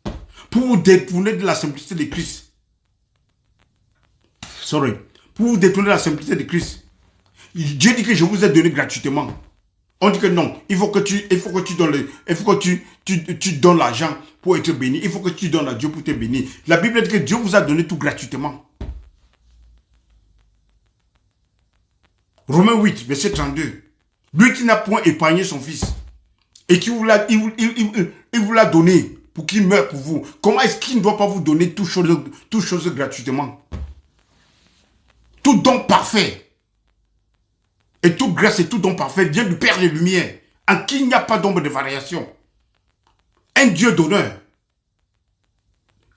Pour vous détourner de la simplicité de Christ. Pour vous détourner de la simplicité de Christ. Dieu dit que je vous ai donné gratuitement. On dit que non, il faut que tu donnes l'argent pour être béni. Il faut que tu donnes à Dieu pour te bénir. La Bible dit que Dieu vous a donné tout gratuitement. Romains 8, verset 32. Lui qui n'a point épargné son fils et qui vous l'a donné pour qu'il meure pour vous. Comment est-ce qu'il ne doit pas vous donner toute chose gratuitement? Tout don parfait. Et toute grâce et tout don parfait vient du Père des Lumières, en qui il n'y a pas d'ombre de variation. Un Dieu d'honneur.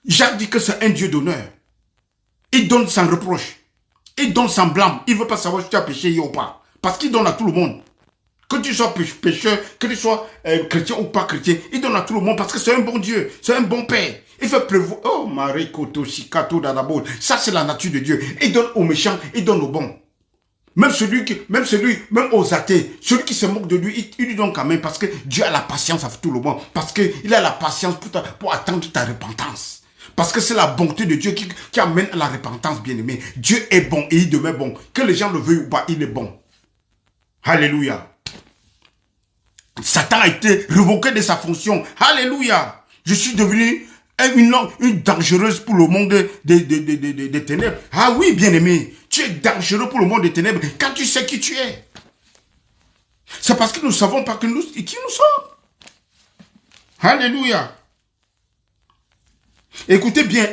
Jacques dit que c'est un Dieu d'honneur. Il donne sans reproche. Il donne sans blâme. Il ne veut pas savoir si tu as péché ou pas. Parce qu'il donne à tout le monde. Que tu sois pécheur, que tu sois chrétien ou pas chrétien, il donne à tout le monde parce que c'est un bon Dieu, c'est un bon Père. Il fait pleuvoir. Oh, Marie Koto, Shikato, Dadabol. Ça, c'est la nature de Dieu. Il donne aux méchants, il donne aux bons. Même aux athées, celui qui se moque de lui, il lui donne quand même parce que Dieu a la patience avec tout le monde. Parce qu'il a la patience pour attendre ta repentance. Parce que c'est la bonté de Dieu qui amène à la repentance, bien-aimé. Dieu est bon et il demeure bon. Que les gens le veuillent ou pas, il est bon. Alléluia. Satan a été révoqué de sa fonction. Alléluia. Je suis devenu une dangereuse pour le monde des ténèbres. Ah oui, bien-aimé. Tu es dangereux pour le monde des ténèbres quand tu sais qui tu es. C'est parce que nous ne savons pas qui nous sommes. Alléluia. Écoutez bien.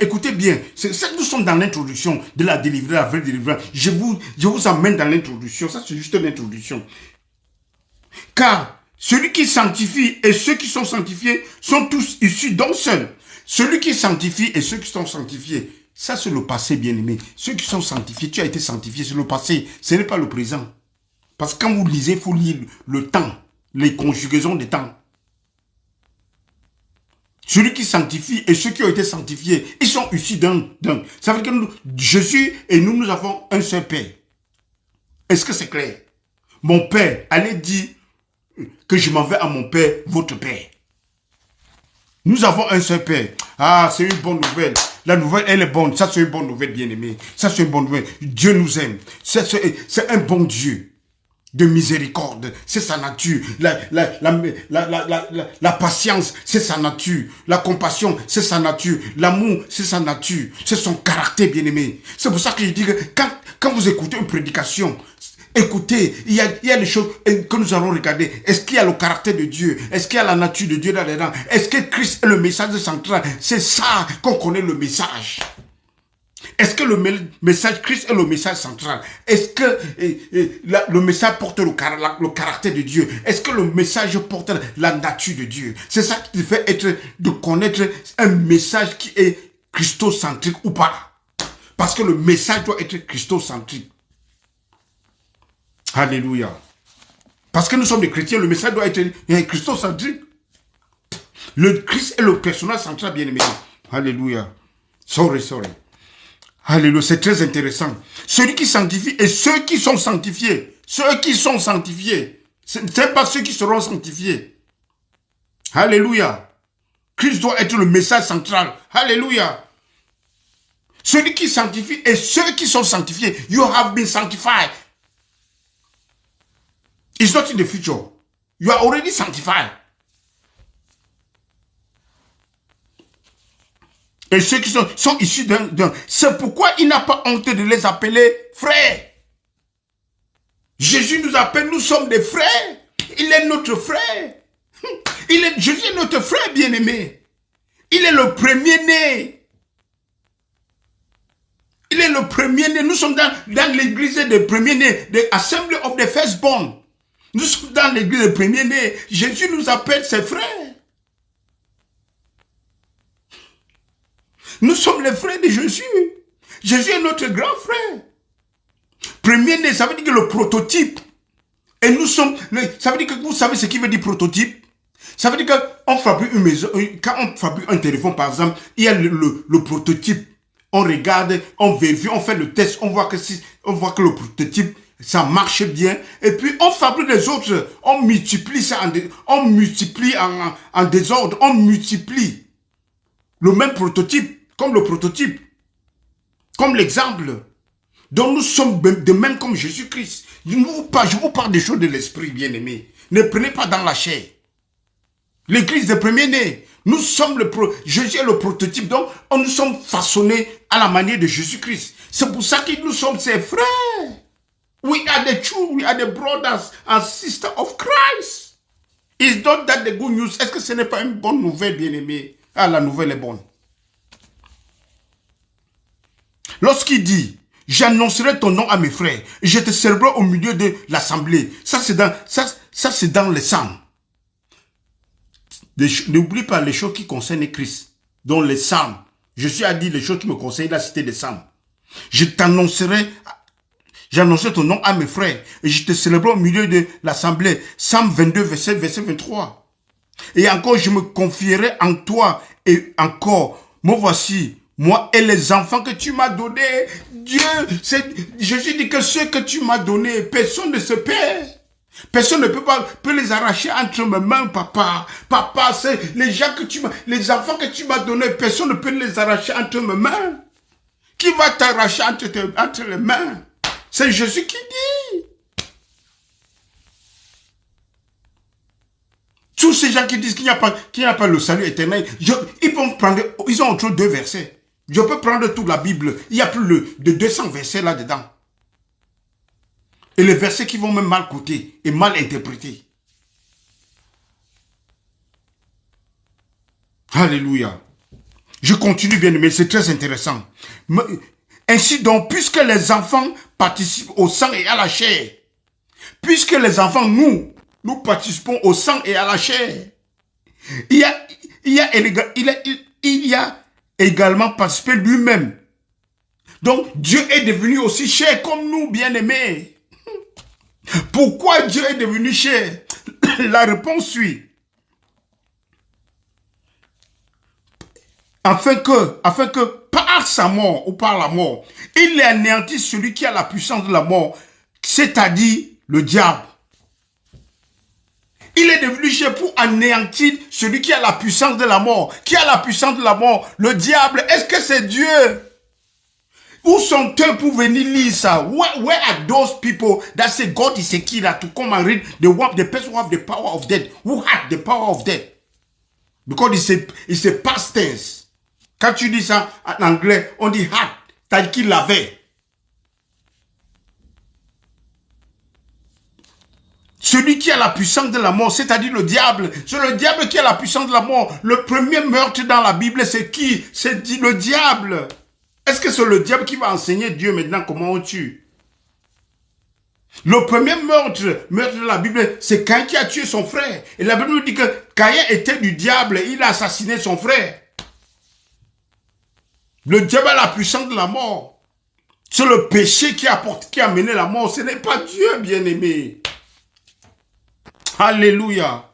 Nous sommes dans l'introduction de la délivrance, la vraie délivrance. Je vous amène dans l'introduction. Ça, c'est juste l'introduction. Car celui qui sanctifie et ceux qui sont sanctifiés sont tous issus d'un seul. Celui qui sanctifie et ceux qui sont sanctifiés. Ça, c'est le passé, bien-aimé. Ceux qui sont sanctifiés, tu as été sanctifié, c'est le passé. Ce n'est pas le présent. Parce que quand vous lisez, il faut lire le temps, les conjugaisons des temps. Celui qui sanctifie et ceux qui ont été sanctifiés, ils sont issus d'un. Ça veut dire que Jésus et nous avons un seul Père. Est-ce que c'est clair? Mon Père, allez dire que je m'en vais à mon Père, votre Père. Nous avons un seul Père. Ah, c'est une bonne nouvelle. La nouvelle, elle est bonne. Ça, c'est une bonne nouvelle, bien-aimé. Ça, c'est une bonne nouvelle. Dieu nous aime. C'est un bon Dieu de miséricorde. C'est sa nature. La patience, c'est sa nature. La compassion, c'est sa nature. L'amour, c'est sa nature. C'est son caractère, bien-aimé. C'est pour ça que je dis que quand vous écoutez une prédication, écoutez, il y a des choses que nous allons regarder. Est-ce qu'il y a le caractère de Dieu? Est-ce qu'il y a la nature de Dieu là-dedans? Est-ce que Christ est le message central? C'est ça qu'on connaît le message. Est-ce que le message Christ est le message central? Est-ce que le message porte le caractère de Dieu? Est-ce que le message porte la nature de Dieu? C'est ça qui te fait de connaître un message qui est christocentrique ou pas. Parce que le message doit être christocentrique. Alléluia. Parce que nous sommes des chrétiens, le message doit être christocentrique. Le Christ est le personnage central, bien-aimé. Alléluia. Sorry. Alléluia, c'est très intéressant. Celui qui sanctifie et ceux qui sont sanctifiés. Ceux qui sont sanctifiés. Ce n'est pas ceux qui seront sanctifiés. Alléluia. Christ doit être le message central. Alléluia. Celui qui sanctifie et ceux qui sont sanctifiés. You have been sanctified. It's not in the future. You are already sanctified. Et ceux qui sont issus d'un. C'est pourquoi il n'a pas honte de les appeler frères. Jésus nous appelle, nous sommes des frères. Il est notre frère. Jésus est notre frère bien-aimé. Il est le premier-né le premier-né. Nous sommes dans l'église des premiers-nés, the Assembly of the Firstborn. Nous sommes dans l'église des premiers-nés. Jésus nous appelle ses frères. Nous sommes les frères de Jésus. Jésus est notre grand frère. Premier-né, ça veut dire que le prototype. Et nous sommes, ça veut dire que vous savez ce qui veut dire prototype? Ça veut dire que on fabrique une maison, quand on fabrique un téléphone par exemple, il y a le prototype. On regarde, on vérifie, on fait le test, on voit que le prototype, ça marche bien. Et puis on fabrique les autres, on multiplie ça, on multiplie en désordre, on multiplie le même prototype, comme le prototype, comme l'exemple. Donc nous sommes de même comme Jésus-Christ. Je vous parle des choses de l'esprit, bien-aimé. Ne prenez pas dans la chair. L'église des premiers-nés. Nous sommes Jésus est le prototype. Donc nous sommes façonnés à la manière de Jésus-Christ. C'est pour ça que nous sommes ses frères. We are the true, we are the brothers and sisters of Christ. Is not that the good news? Est-ce que ce n'est pas une bonne nouvelle, bien-aimé? Ah, la nouvelle est bonne. Lorsqu'il dit, j'annoncerai ton nom à mes frères, et je te célébrerai au milieu de l'assemblée. Ça, c'est dans les psaumes. N'oublie pas les choses qui concernent Christ, dont les psaumes. Jésus a dit les choses qui me concernent, il a cité des psaumes. J'annoncerai ton nom à mes frères, et je te célébrerai au milieu de l'assemblée. Psaume 22, verset 23. Et encore, je me confierai en toi, et encore, me voici, moi et les enfants que tu m'as donnés. Dieu, Jésus dit que ceux que tu m'as donnés, personne ne se perd. Personne ne peut les arracher entre mes mains, papa. Papa, c'est les enfants que tu m'as donnés, personne ne peut les arracher entre mes mains. Qui va t'arracher entre les mains? C'est Jésus qui dit. Tous ces gens qui disent qu'il n'y a pas le salut éternel, ils ont entre deux versets. Je peux prendre toute la Bible. Il y a plus de 200 versets là-dedans. Et les versets qui vont même mal coûter et mal interprétés. Alléluia. Je continue, bien aimé, c'est très intéressant. Ainsi donc, puisque les enfants participent au sang et à la chair, puisque les enfants, nous participons au sang et à la chair, il y a également participé lui-même. Donc, Dieu est devenu aussi chair comme nous, bien-aimés. Pourquoi Dieu est devenu chair? La réponse suit. Afin que par sa mort ou par la mort, il anéantit celui qui a la puissance de la mort, c'est-à-dire le diable. Il est devenu chair pour anéantir celui qui a la puissance de la mort. Qui a la puissance de la mort? Le diable. Est-ce que c'est Dieu? Où sont-ils pour venir lire ça? Where are those people that say God is a killer to come and read the person who have the power of death? Who had the power of death? Because it's a past tense. Quand tu dis ça en anglais, on dit had, tel qu'il l'avait. Celui qui a la puissance de la mort, c'est-à-dire le diable. C'est le diable qui a la puissance de la mort. Le premier meurtre dans la Bible, c'est qui? C'est le diable. Est-ce que c'est le diable qui va enseigner Dieu maintenant comment on tue? Le premier meurtre de la Bible, c'est Caïn qui a tué son frère. Et la Bible nous dit que Caïn était du diable, il a assassiné son frère. Le diable a la puissance de la mort. C'est le péché qui a mené la mort. Ce n'est pas Dieu, bien-aimé. Alléluia.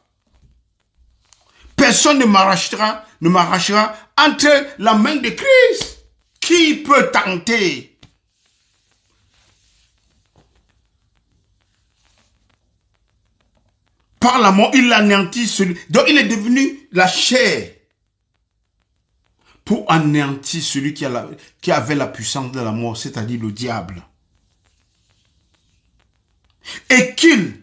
Personne ne m'arrachera entre la main de Christ. Qui peut tenter? Par la mort, il anéantit celui. Donc il est devenu la chair pour anéantir celui qui avait la puissance de la mort, c'est-à-dire le diable. Et qu'il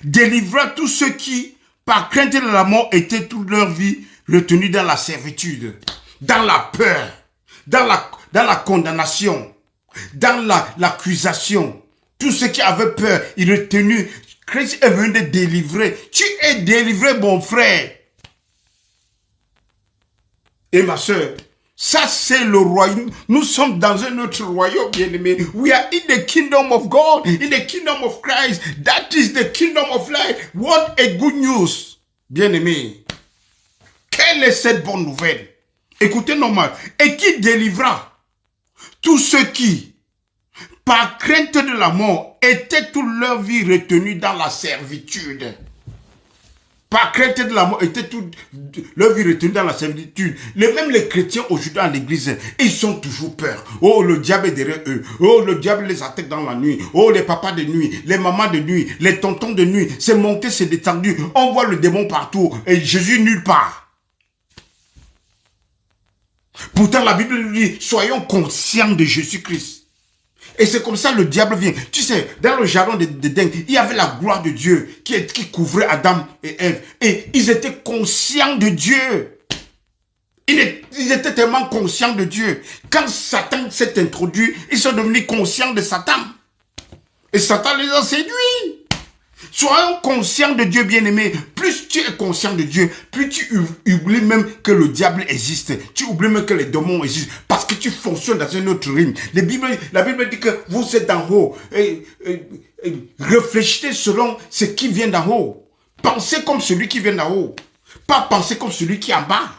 délivra tous ceux qui, par crainte de la mort, étaient toute leur vie retenus dans la servitude, dans la peur, dans la condamnation, dans l'accusation. Tous ceux qui avaient peur, ils retenus. Christ est venu te délivrer. Tu es délivré, mon frère. Et ma soeur, Ça, c'est le royaume. Nous sommes dans un autre royaume, bien-aimé. We are in the kingdom of God, in the kingdom of Christ. That is the kingdom of life. What a good news, bien-aimé. Quelle est cette bonne nouvelle? Écoutez normal. Et qui délivra tous ceux qui, par crainte de la mort, étaient toute leur vie retenus dans la servitude. Par crainte de la mort, étaient toute leur vie retenue dans la servitude. Même les chrétiens aujourd'hui en l'église, ils ont toujours peur. Oh, le diable est derrière eux. Oh, le diable les attaque dans la nuit. Oh, les papas de nuit, les mamans de nuit, les tontons de nuit. C'est monté, c'est détendu. On voit le démon partout et Jésus nulle part. Pourtant, la Bible nous dit, soyons conscients de Jésus-Christ. Et c'est comme ça le diable vient. Tu sais, dans le jardin d'Éden, il y avait la gloire de Dieu qui couvrait Adam et Ève. Et ils étaient conscients de Dieu. Ils étaient tellement conscients de Dieu. Quand Satan s'est introduit, ils sont devenus conscients de Satan. Et Satan les a séduits. Soyons conscients de Dieu, bien-aimé. Plus tu es conscient de Dieu, plus tu oublies même que le diable existe. Tu oublies même que les démons existent. Parce que tu fonctionnes dans un autre rythme. La Bible dit que vous êtes d'en haut. Réfléchissez selon ce qui vient d'en haut. Pensez comme celui qui vient d'en haut. Pas penser comme celui qui est en bas.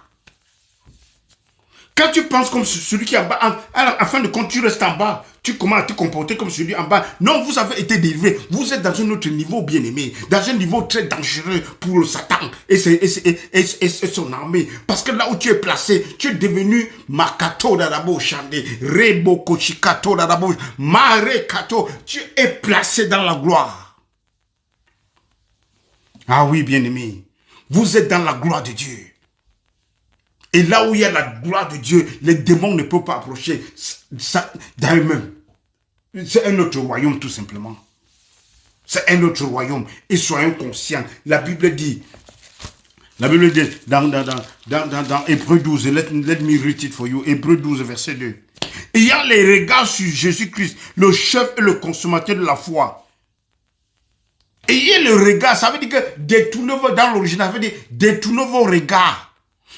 Quand tu penses comme celui qui est en bas, afin de quand tu restes en bas, tu commences à te comporter comme celui en bas. Non, vous avez été délivré. Vous êtes dans un autre niveau, bien-aimé. Dans un niveau très dangereux pour le Satan et son armée. Parce que là où tu es placé, tu es devenu Makato Darabo Chande, Rebo Kochikato Darabo, Mare Kato. Tu es placé dans la gloire. Ah oui, bien-aimé. Vous êtes dans la gloire de Dieu. Et là où il y a la gloire de Dieu, les démons ne peuvent pas approcher ça d'eux-mêmes. C'est un autre royaume, tout simplement. C'est un autre royaume. Et soyons conscients. La Bible dit dans Hébreux 12, let me read it for you, Hébreux 12, verset 2. Ayant les regards sur Jésus-Christ, le chef et le consommateur de la foi. Ayez le regard, ça veut dire que détournez-vous, dans l'original, ça veut dire détournez vos regards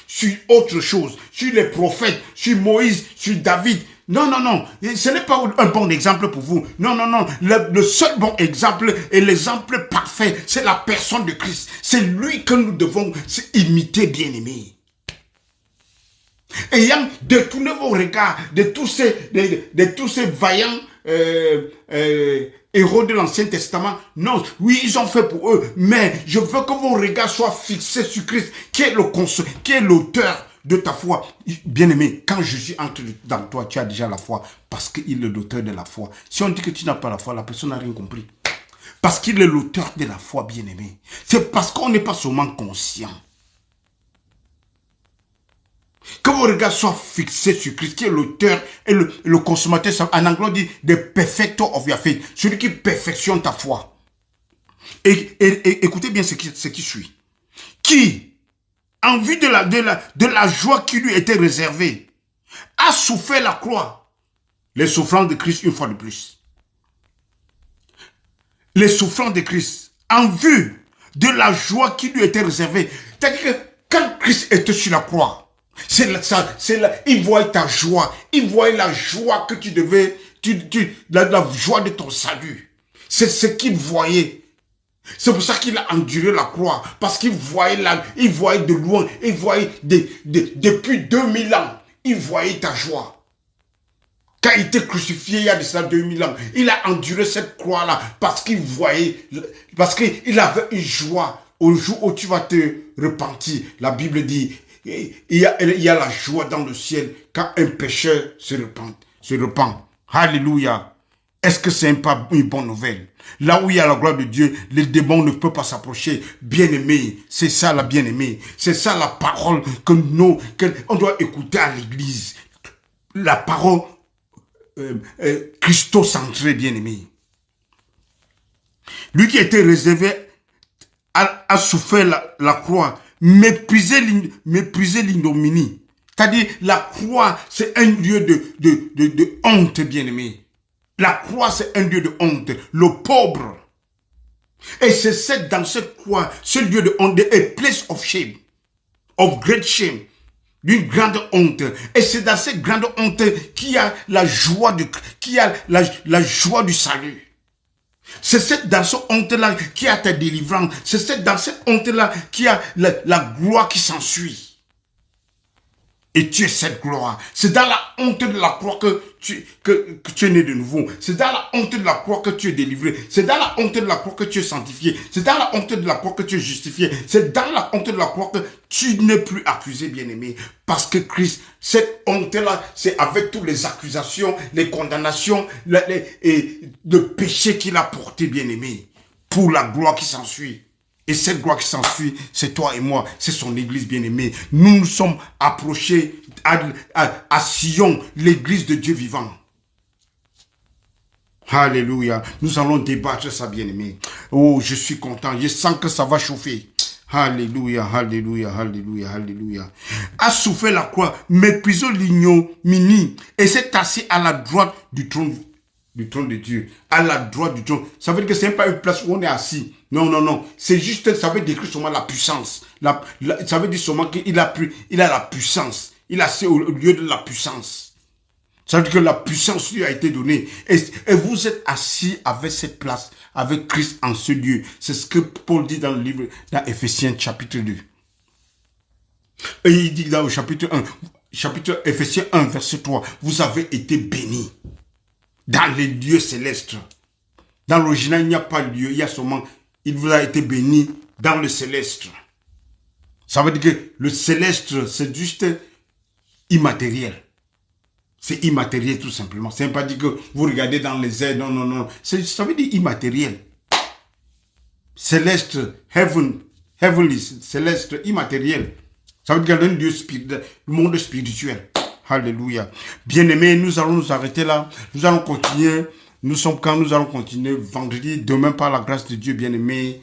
sur autre chose, sur les prophètes, sur Moïse, sur David. Non, non, non, ce n'est pas un bon exemple pour vous. Non, non, non, le seul bon exemple et l'exemple parfait, c'est la personne de Christ. C'est lui que nous devons imiter, bien-aimés. Ayant détourné vos regards de tous ces vaillants héros de l'Ancien Testament. Non, oui, ils ont fait pour eux, mais je veux que vos regards soient fixés sur Christ, qui est l'auteur de ta foi. Bien-aimé, quand Jésus entre dans toi, tu as déjà la foi, parce qu'il est l'auteur de la foi. Si on dit que tu n'as pas la foi, la personne n'a rien compris. Parce qu'il est l'auteur de la foi, bien-aimé. C'est parce qu'on n'est pas seulement conscient. Que vos regards soient fixés sur Christ, qui est l'auteur et le consommateur. En anglais, on dit the perfecter of your faith. Celui qui perfectionne ta foi. Et écoutez bien ce qui suit. Qui, en vue de la joie qui lui était réservée, a souffert la croix. Les souffrances de Christ une fois de plus. Les souffrances de Christ, en vue de la joie qui lui était réservée. C'est-à-dire que quand Christ était sur la croix, il voyait ta joie. Il voyait la joie que tu devais, la joie de ton salut. C'est ce qu'il voyait. C'est pour ça qu'il a enduré la croix. Parce qu'il voyait de loin. Il voyait depuis 2000 ans. Il voyait ta joie. Quand il était crucifié il y a de ça 2000 ans, il a enduré cette croix-là parce qu'il voyait, parce qu'il avait une joie. Au jour où tu vas te repentir, la Bible dit, il y a la joie dans le ciel quand un pécheur se repent. Alléluia. Est-ce que c'est pas une bonne nouvelle? Là où il y a la gloire de Dieu, les démons ne peuvent pas s'approcher. Bien-aimé, c'est ça la bien-aimée. C'est ça la parole qu'on doit écouter à l'église. La parole christocentrée, bien-aimé. Lui qui était réservé a souffert la croix. Mépriser l'ignominie. C'est-à-dire, la croix, c'est un lieu de honte, bien-aimé. La croix, c'est un lieu de honte. Le pauvre. Et c'est dans cette croix, ce lieu de honte, a place of shame. Of great shame. d'une grande honte. Et c'est dans cette grande honte qu'il y a la joie la joie du salut. C'est dans cette honte-là qu'il y a ta délivrance. C'est dans cette honte-là qu'il y a la gloire qui s'ensuit. Et tu es cette gloire. C'est dans la honte de la croix que tu es né de nouveau. C'est dans la honte de la croix que tu es délivré. C'est dans la honte de la croix que tu es sanctifié. C'est dans la honte de la croix que tu es justifié. C'est dans la honte de la croix que tu n'es plus accusé, bien-aimé. Parce que Christ, cette honte-là, c'est avec toutes les accusations, les condamnations, et le péché qu'il a porté, bien-aimé, pour la gloire qui s'ensuit. Et cette gloire qui s'ensuit, c'est toi et moi, c'est son église bien-aimée. Nous nous sommes approchés à Sion, l'église de Dieu vivant. Alléluia. Nous allons débattre ça, bien-aimé. Oh, je suis content. Je sens que ça va chauffer. Alléluia, alléluia, alléluia, alléluia. A souffert la croix, méprisant l'ignominie, et s'est assis à la droite du trône de Dieu, à la droite du trône. Ça veut dire que ce n'est pas une place où on est assis. Non, non, non. C'est juste, ça veut décrire seulement la puissance. Ça veut dire seulement qu'il a la puissance. Il a assis au lieu de la puissance. Ça veut dire que la puissance lui a été donnée. Et vous êtes assis avec cette place, avec Christ en ce lieu. C'est ce que Paul dit dans le livre, dans Éphésiens chapitre 2. Et il dit dans le chapitre 1, chapitre Éphésiens 1, verset 3, vous avez été bénis dans les lieux célestes. Dans l'original, il n'y a pas de lieu, il y a seulement, il vous a été béni dans le céleste. Ça veut dire que le céleste, c'est juste immatériel. C'est immatériel tout simplement. Ça ne veut pas dire que vous regardez dans les airs, non, non, non. Ça veut dire immatériel. Céleste, heavenly, céleste, immatériel. Ça veut dire qu'il y a un lieu spirituel, le monde spirituel. Alléluia. Bien-aimés, nous allons nous arrêter là. Nous allons continuer. Nous allons continuer vendredi, demain par la grâce de Dieu, bien-aimés.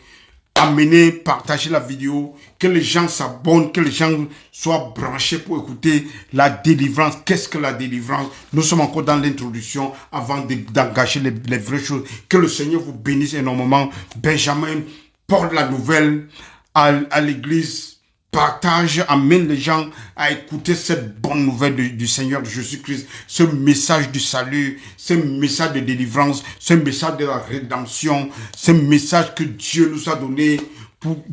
Amenez, partagez la vidéo, que les gens s'abonnent, que les gens soient branchés pour écouter la délivrance. Qu'est-ce que la délivrance? Nous sommes encore dans l'introduction avant d'engager les vraies choses. Que le Seigneur vous bénisse énormément. Benjamin porte la nouvelle à l'église. Partage, amène les gens à écouter cette bonne nouvelle du Seigneur Jésus-Christ, ce message du salut, ce message de délivrance, ce message de la rédemption, ce message que Dieu nous a donné,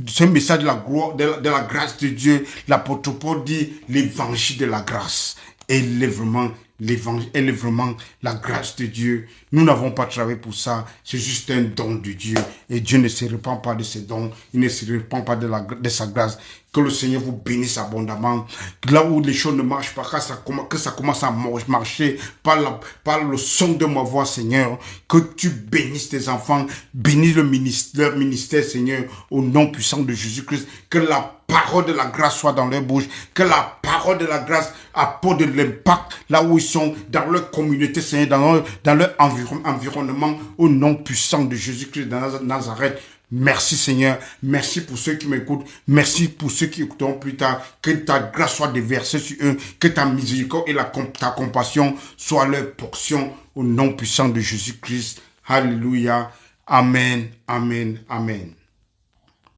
ce message de la gloire, de la grâce de Dieu. L'apôtre Paul dit l'évangile de la grâce. Elle est vraiment l'évangile, elle est vraiment la grâce de Dieu. Nous n'avons pas travaillé pour ça. C'est juste un don de Dieu. Et Dieu ne se répand pas de ses dons. Il ne se répand pas de sa grâce. Que le Seigneur vous bénisse abondamment. Là où les choses ne marchent pas, que ça commence à marcher par le son de ma voix, Seigneur. Que tu bénisses tes enfants. Bénis leur ministère, Seigneur, au nom puissant de Jésus-Christ. Que la parole de la grâce soit dans leur bouche. Que la parole de la grâce apporte de l'impact là où ils sont, dans leur communauté, Seigneur, dans leur environnement, au nom puissant de Jésus-Christ de Nazareth. Merci Seigneur, merci pour ceux qui m'écoutent, merci pour ceux qui écouteront plus tard, que ta grâce soit déversée sur eux, que ta miséricorde et ta compassion soient leur portion au nom puissant de Jésus-Christ. Alléluia, amen, amen, amen.